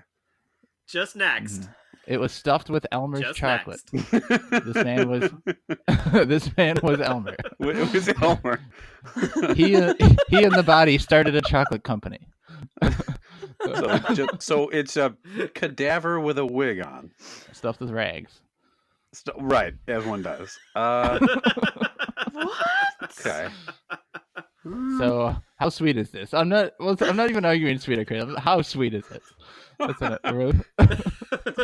Just next. It was stuffed with Elmer's Just chocolate. next. This man was Elmer. It was Elmer. He and the body started a chocolate company. So it's a cadaver with a wig on. Stuffed with rags. Right, as one does. What? Okay. So How sweet is this? I'm not even arguing sweet or crazy. How sweet is it? That's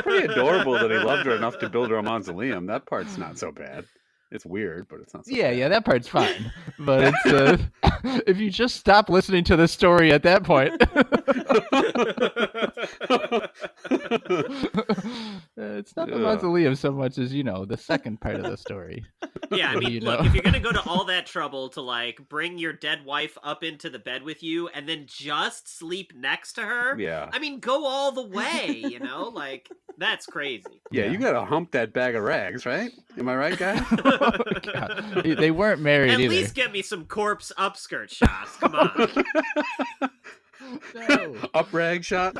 Pretty adorable that he loved her enough to build her a mausoleum. That part's not so bad. It's weird, but it's not so bad. Yeah, that part's fine. But it's if you just stop listening to the story at that point. It's not the mausoleum so much as, the second part of the story. Yeah, I mean, look, if you're gonna go to all that trouble to like bring your dead wife up into the bed with you and then just sleep next to her, Yeah. I mean, go all the way, like that's crazy. Yeah, you gotta hump that bag of rags, right? Am I right, guys? God. They weren't married At either. least get me some corpse upskirt shots. Come on. No. Up rag shot.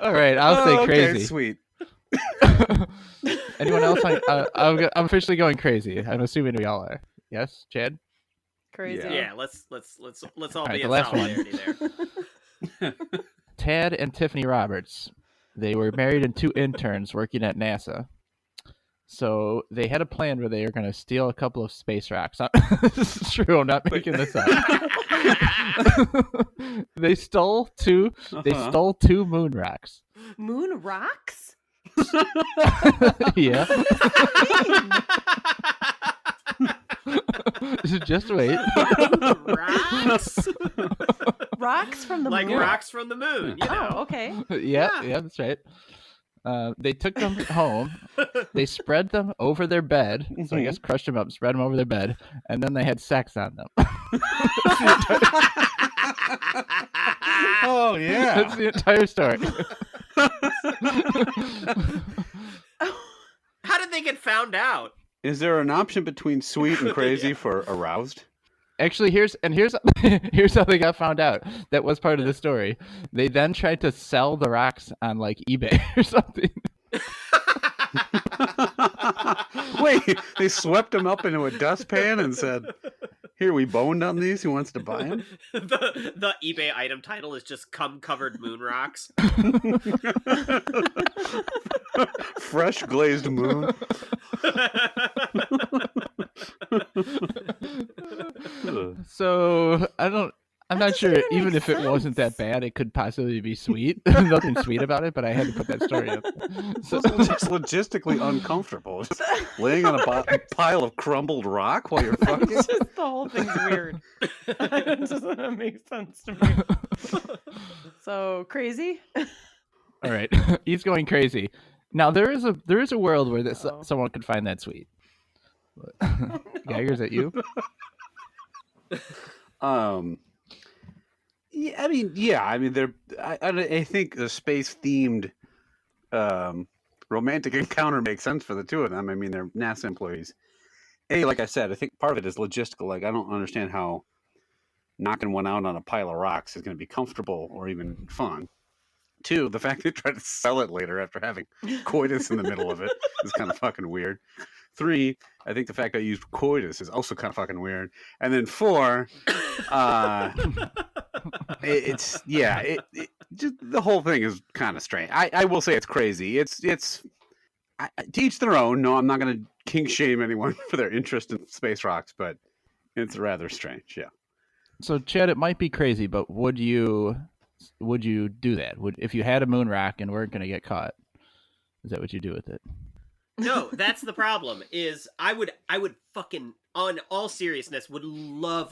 All right, I'll say Okay, crazy. sweet. Anyone else? I'm officially going crazy. I'm assuming we all are. Yes, Chad. Crazy. Yeah, let's all Alright, be the in last one. solidarity there. Tad and Tiffany Roberts. They were married and 2 interns working at NASA. So they had a plan where they were going to steal a couple of space rocks. This is true. I'm not making this up. They stole 2. They stole 2 moon rocks. Moon rocks? Yeah. Just wait. Rocks? Rocks from the Like moon? rocks from the moon, Oh, okay. Yeah, that's right. They took them home. They spread them over their bed. So I guess crushed them up, spread them over their bed, and then they had sex on them. Oh yeah, That's the entire story. How did they get found out? Is there an option between sweet and crazy for aroused? Actually, here's how they got found out. That was part of the story. They then tried to sell the rocks on like eBay or something. Wait, they swept them up into a dustpan and said, "Here, we boned on these. Who wants to buy them?" The eBay item title is just "cum covered moon rocks." Fresh glazed moon. So I'm not sure. even Even makes if it wasn't that sense. bad, it could possibly be sweet. There's nothing sweet about it, but I had to put that story up. So, It's just logistically uncomfortable. Just laying on a pile of crumbled rock while you're fucking. It's just the whole thing's weird. It doesn't make sense to me. So crazy? all right, he's going crazy. Now there is a world where this someone could find that sweet. Geiger, is that you? Yeah, I mean, they're. I think the space themed romantic encounter makes sense for the 2 of them. I mean, they're NASA employees. Like I said, I think part of it is logistical. Like, I don't understand how knocking one out on a pile of rocks is going to be comfortable or even fun. 2, the fact they tried to sell it later after having coitus in the middle of it is kind of fucking weird. 3, I think the fact that I used coitus is also kind of fucking weird. And then 4, it's just the whole thing is kind of strange. I will say it's crazy. It's to each their own. No, I'm not going to kink shame anyone for their interest in space rocks, but it's rather strange. Yeah. So Chad, it might be crazy, but would you do that? If you had a moon rock and weren't going to get caught, is that what you do with it? No, that's the problem. Is I would fucking, on all seriousness, would love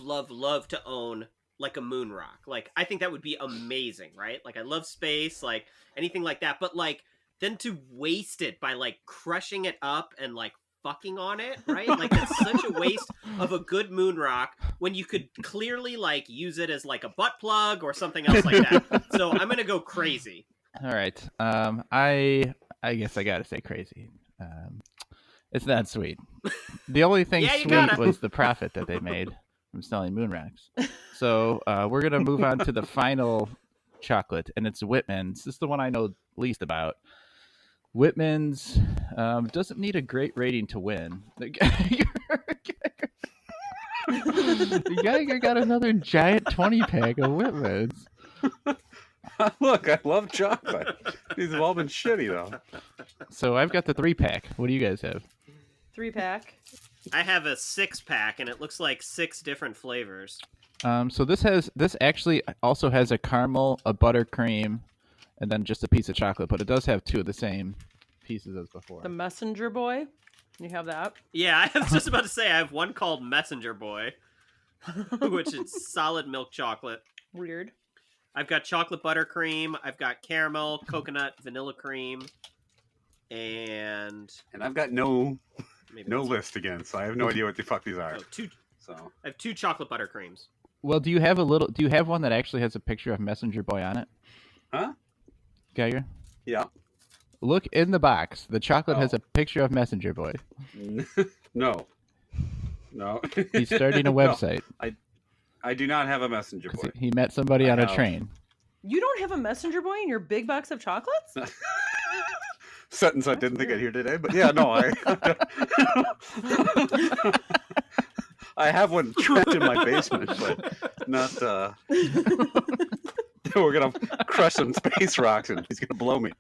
to own like a moon rock. Like, I think that would be amazing, right? Like, I love space, like anything like that. But like, then to waste it by like crushing it up and like fucking on it, right? Like, that's such a waste of a good moon rock when you could clearly like use it as like a butt plug or something else like that. So I'm gonna go crazy. All right. I guess I gotta say crazy. It's not sweet. The only thing Yeah, you sweet gotta. was the profit that they made from selling moon rocks. So we're gonna move on to the final chocolate, and it's Whitman's. This is the one I know least about. Whitman's doesn't need a great rating to win. The Geiger got another giant 20-pack of Whitman's. Look, I love chocolate. These have all been shitty though. So I've got the 3-pack. What do you guys have? 3-pack. I have a 6-pack, and it looks like 6 different flavors. So this actually also has a caramel, a buttercream, and then just a piece of chocolate. But it does have 2 of the same pieces as before. The Messenger Boy. You have that? Yeah, I was just about to say I have one called Messenger Boy, which is solid milk chocolate. Weird. I've got chocolate buttercream. I've got caramel, coconut, vanilla cream, and I've got no maybe no that's- list again, so I have no idea what the fuck these are. Oh, 2. So I have 2 chocolate buttercreams. Well, do you have one that actually has a picture of Messenger Boy on it? Huh? Geiger? Yeah. Look in the box. The chocolate has Oh. a picture of Messenger Boy. No. He's starting a No, website. I do not have a messenger 'Cause boy. he met somebody I on a have. train. You don't have a Messenger Boy in your big box of chocolates? Sentence I didn't think I'd hear today, but yeah, no, I have one trapped in my basement, but not. We're gonna crush some space rocks and he's gonna blow me.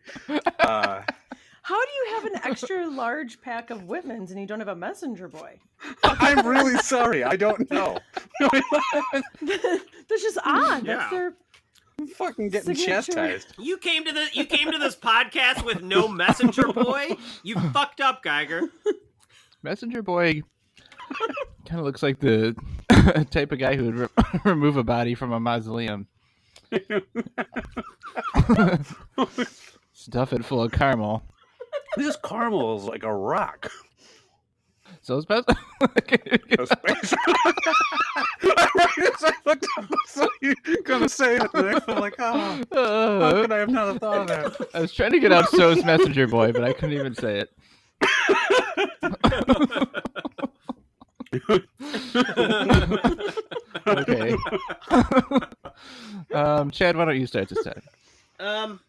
How do you have an extra large pack of Whitmans and you don't have a Messenger Boy? I'm really sorry. I don't know. That's just odd. Yeah. That's their I'm fucking getting Signature. chastised. You came to this podcast with no Messenger Boy? You fucked up, Geiger. Messenger Boy kind of looks like the type of guy who would remove a body from a mausoleum. Stuff it full of caramel. This caramel is like a rock. So it's best. A space rock. Right as I looked up, so you're gonna say it. And I'm like, oh, how could I have not thought of that? I was trying to get out So's Messenger Boy, but I couldn't even say it. Okay. Chad, why don't you start this time?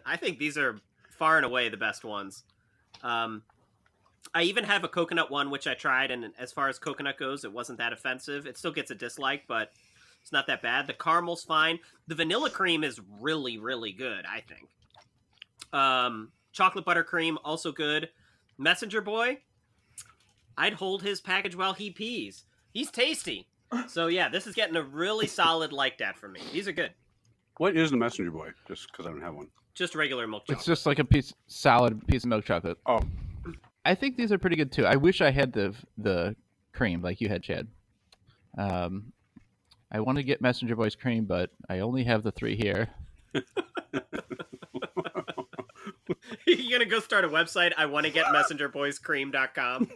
I think these are far and away the best ones. I even have a coconut one, which I tried, and as far as coconut goes, it wasn't that offensive. It still gets a dislike, but it's not that bad. The caramel's fine. The vanilla cream is really, really good, I think. Chocolate buttercream, also good. Messenger Boy, I'd hold his package while he pees. He's tasty. So yeah, this is getting a really solid like that for me. These are good. What is the messenger boy? Just because I don't have one. Just regular milk chocolate. It's just like a solid piece of milk chocolate. Oh, I think these are pretty good too. I wish I had the cream like you had, Chad. I want to get Messenger Boy's cream, but I only have the 3 here. You're going to go start a website, I want to get messengerboyscream.com.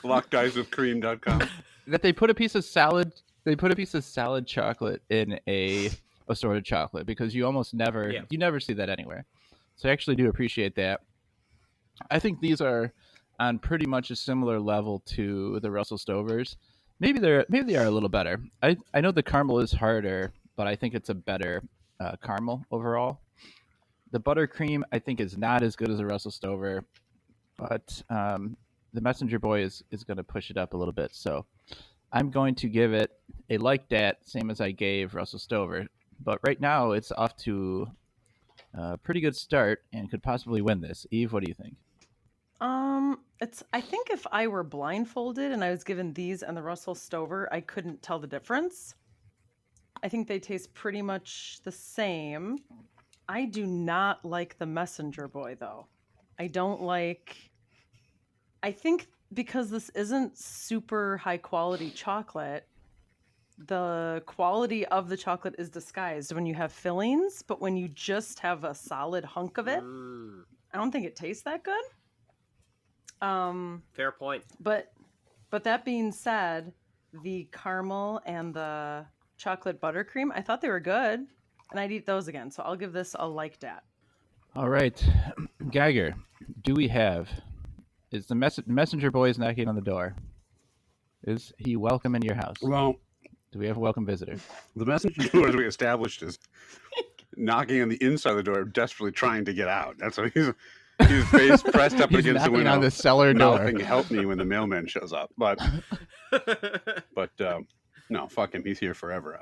lockguyswithcream.com. That they put a piece of salad. They put a piece of salad chocolate in a assorted chocolate because you almost never you never see that anywhere. So I actually do appreciate that. I think these are on pretty much a similar level to the Russell Stovers. Maybe they are a little better. I know the caramel is harder, but I think it's a better caramel overall. The buttercream I think is not as good as the Russell Stover, but the Messenger Boy is going to push it up a little bit. So I'm going to give it a like that, same as I gave Russell Stover. But right now it's off to a pretty good start and could possibly win this. Eve, what do you think? I think if I were blindfolded and I was given these and the Russell Stover, I couldn't tell the difference. I think they taste pretty much the same. I do not like the Messenger Boy though. I think because this isn't super high quality chocolate, the quality of the chocolate is disguised when you have fillings, but when you just have a solid hunk of it, I don't think it tastes that good. Fair point. But that being said, the caramel and the chocolate buttercream, I thought they were good, and I'd eat those again. So I'll give this a like that. All right, Geiger, is the Messenger Boy is knocking on the door? Is he welcome in your house? Well, Do we have a welcome visitor? the messenger boy, as we established, is knocking on the inside of the door, desperately trying to get out. That's what his face pressed up He's against the knocking window, on the cellar door. mouthing, "Help me" when the mailman shows up. But no, fuck him. He's here forever.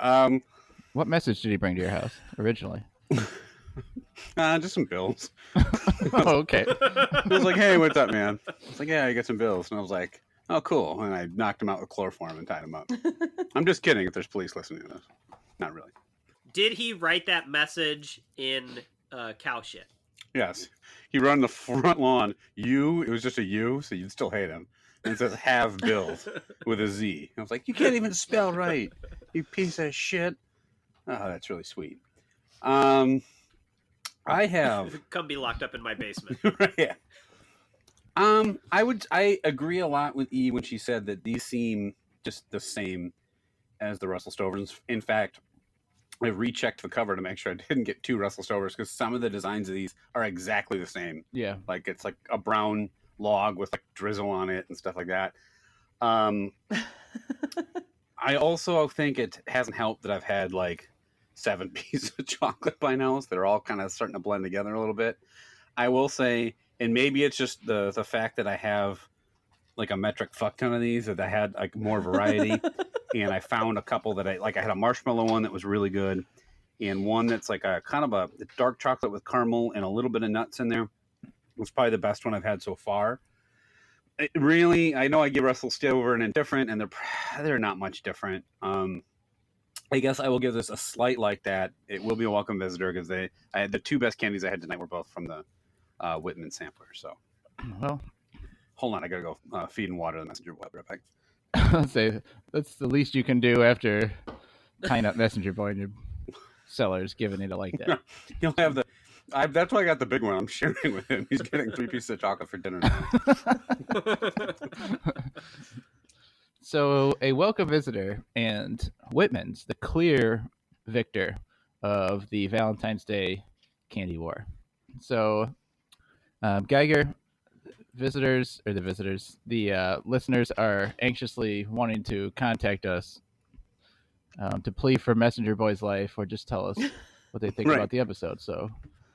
What message did he bring to your house originally? Just some bills. Oh, okay. I was like, hey, what's up, man? I was like, yeah, I got some bills. And I was like, oh, cool. And I knocked him out with chloroform and tied him up. I'm just kidding if there's police listening to this. Not really. Did he write that message in cow shit? Yes. He run the front lawn. It was just a U, so you'd still hate him. And it says have bills with a Z. I was like, you can't even spell right, you piece of shit. Oh, that's really sweet. I have Come be locked up in my basement. yeah. I agree a lot with E when she said that these seem just the same as the Russell Stovers. In fact, I rechecked the cover to make sure I didn't get two Russell Stovers because some of the designs of these are exactly the same. Yeah. Like it's like a brown log with like drizzle on it and stuff like that. I also think it hasn't helped that I've had like 7 pieces of chocolate by now, so they're all kind of starting to blend together a little bit. I will say, and maybe it's just the fact that I have like a metric fuck ton of these, that I had like more variety, and I found a couple that I had a marshmallow one that was really good, and one that's like a kind of a dark chocolate with caramel and a little bit of nuts in there. It's probably the best one I've had so far. It really, I know I give Russell Stover an indifferent, and they're not much different. I guess I will give this a slight like that. It will be a welcome visitor because I had the two best candies I had tonight were both from the Whitman sampler. So, Well, hold on, I gotta go feed and water the messenger boy. Right back. I'll say that's the least you can do after tying up messenger boy in your cellars, giving it like that. He'll have the. That's why I got the big one. I'm sharing with him. He's getting 3 pieces of chocolate for dinner now. So, a welcome visitor and Whitman's the clear victor of the Valentine's Day candy war. So, Geiger, the listeners are anxiously wanting to contact us to plea for Messenger Boy's life or just tell us what they think Right. about the episode. So,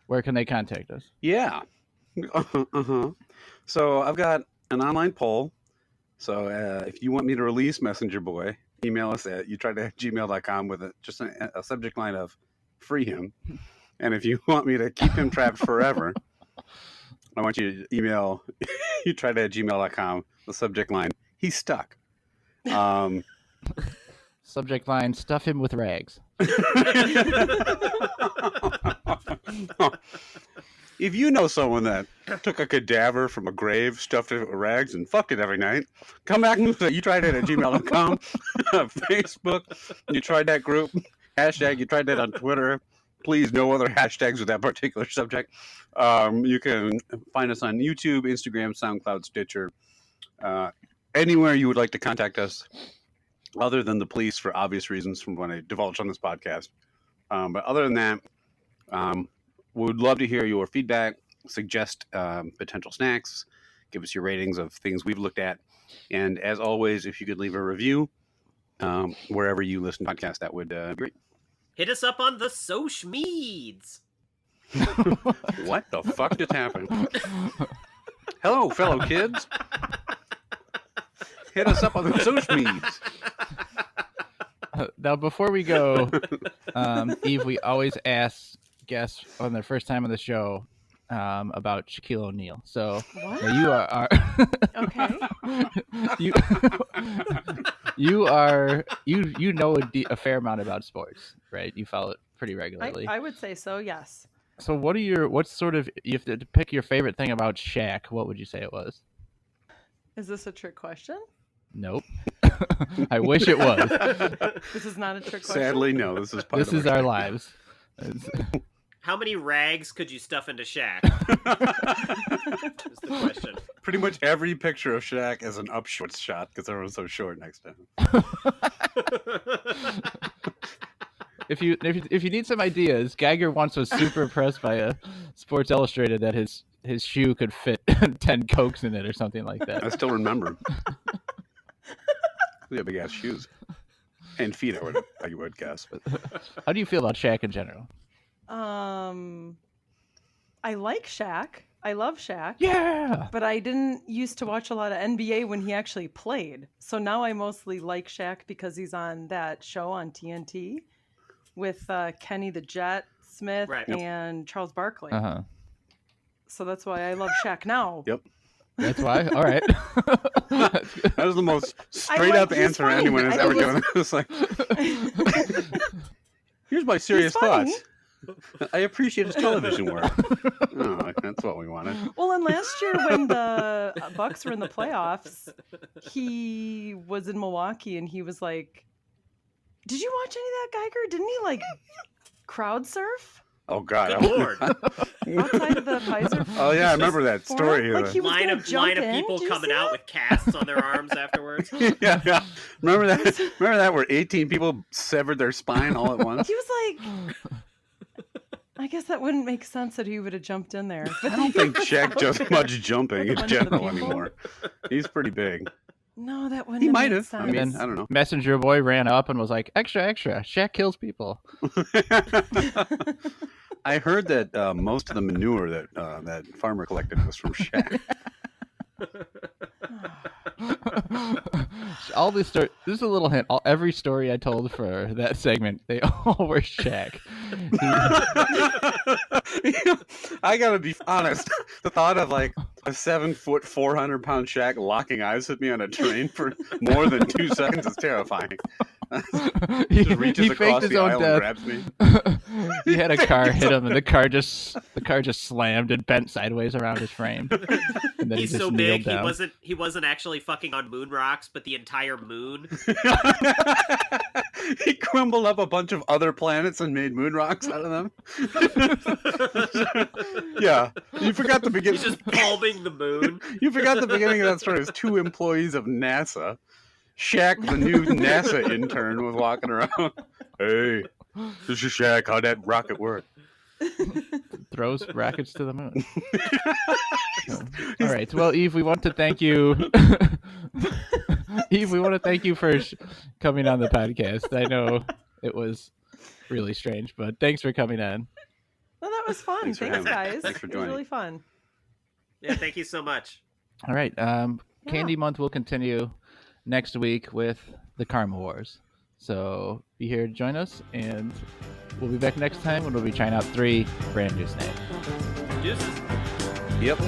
where can they contact us? Yeah. So I've got an online poll. So if you want me to release Messenger Boy, email us at youtryto@gmail.com with just a subject line of free him. And if you want me to keep him trapped forever, I want you to email youtryto@gmail.com, the subject line, he's stuck. Subject line: stuff him with rags. If you know someone that took a cadaver from a grave, stuffed it with rags, and fucked it every night, come back and say you tried it at gmail.com, Facebook, you tried that group, hashtag you tried that on Twitter. Please, no other hashtags with that particular subject. You can find us on YouTube, Instagram, SoundCloud, Stitcher, anywhere you would like to contact us, other than the police for obvious reasons from when I divulged on this podcast. But other than that, we would love to hear your feedback, suggest potential snacks, give us your ratings of things we've looked at. And as always, if you could leave a review wherever you listen to podcasts, that would be great. Hit us up on the social meds. What the fuck just happened? Hello, fellow kids. Hit us up on the social medias. Now, before we go, Eve, we always ask guests on their first time on the show about Shaquille O'Neal. So What? you are Okay. you know a fair amount about sports, right? You follow it pretty regularly. I would say so, yes. So what's sort of, you have to pick your favorite thing about Shaq, what would you say it was? Is this a trick question? Nope. I wish it was. This is not a trick question. Sadly, no. This is part This of is our lives. How many rags could you stuff into Shaq? Is the question. Pretty much every picture of Shaq is an up short shot because everyone's so short next to him. If you need some ideas, Geiger once was super impressed by a Sports Illustrated that his shoe could fit 10 Cokes in it or something like that. I still remember. We have big ass shoes and feet. I would guess. How do you feel about Shaq in general? I like Shaq. I love Shaq. Yeah. But I didn't used to watch a lot of NBA when he actually played. So now I mostly like Shaq because he's on that show on TNT with Kenny the Jet, Smith Right. Yep. and Charles Barkley. Uh-huh. So that's why I love Shaq now. Yep. That's why? All right. That's good. That was the most straight up he's answer funny. anyone has I ever think given. It's like, here's my serious funny. thoughts. I appreciate his television work. Oh, that's what we wanted. Well, and last year when the Bucks were in the playoffs, he was in Milwaukee and he was like, "Did you watch any of that, Geiger? Didn't he like crowd surf Oh God! Good lord. outside of the Kaiser?" Oh yeah, I remember that story. Like he was line gonna of jump in. people Did you coming see out that? with casts on their arms afterwards. yeah. Remember that? Remember that where 18 people severed their spine all at once? He was like, I guess that wouldn't make sense that he would have jumped in there. I don't think Shaq does much jumping in One of the general people? anymore. He's pretty big. No, that wouldn't. He have might made have. I sense. mean, And I don't know. Messenger boy ran up and was like, extra, extra. Shaq kills people. I heard that most of the manure that that farmer collected was from Shaq. All this story. This is a little hint. Every story I told for that segment, they all were Shaq. I gotta be honest. The thought of like a 7 foot, 400-pound Shaq locking eyes with me on a train for more than 2 seconds is terrifying. Just reaches he across faked his the own aisle death. and grabs me. He had a car hit him, and the car just slammed and bent sideways around his frame. And then He's he just so big kneeled down. he wasn't actually fucking on moon rocks, but the entire moon. He crumbled up a bunch of other planets and made moon rocks out of them. Yeah, you forgot the beginning. He's just palming the moon. You forgot the beginning of that story. It was 2 employees of NASA. Shaq, the new NASA intern, was walking around. Hey, this is Shaq. How'd that rocket work? Throws rockets to the moon. All right. Well, Eve, we want to thank you. Eve, we want to thank you for coming on the podcast. I know it was really strange, but thanks for coming on. Well, that was fun. Thanks for Thanks, having me. guys. Thanks for It was joining. really fun. Yeah, thank you so much. All right. Candy Month will continue next week with the Karma Wars. So be here to join us, and we'll be back next time when we'll be trying out 3 brand new snacks. Deuces. Yep.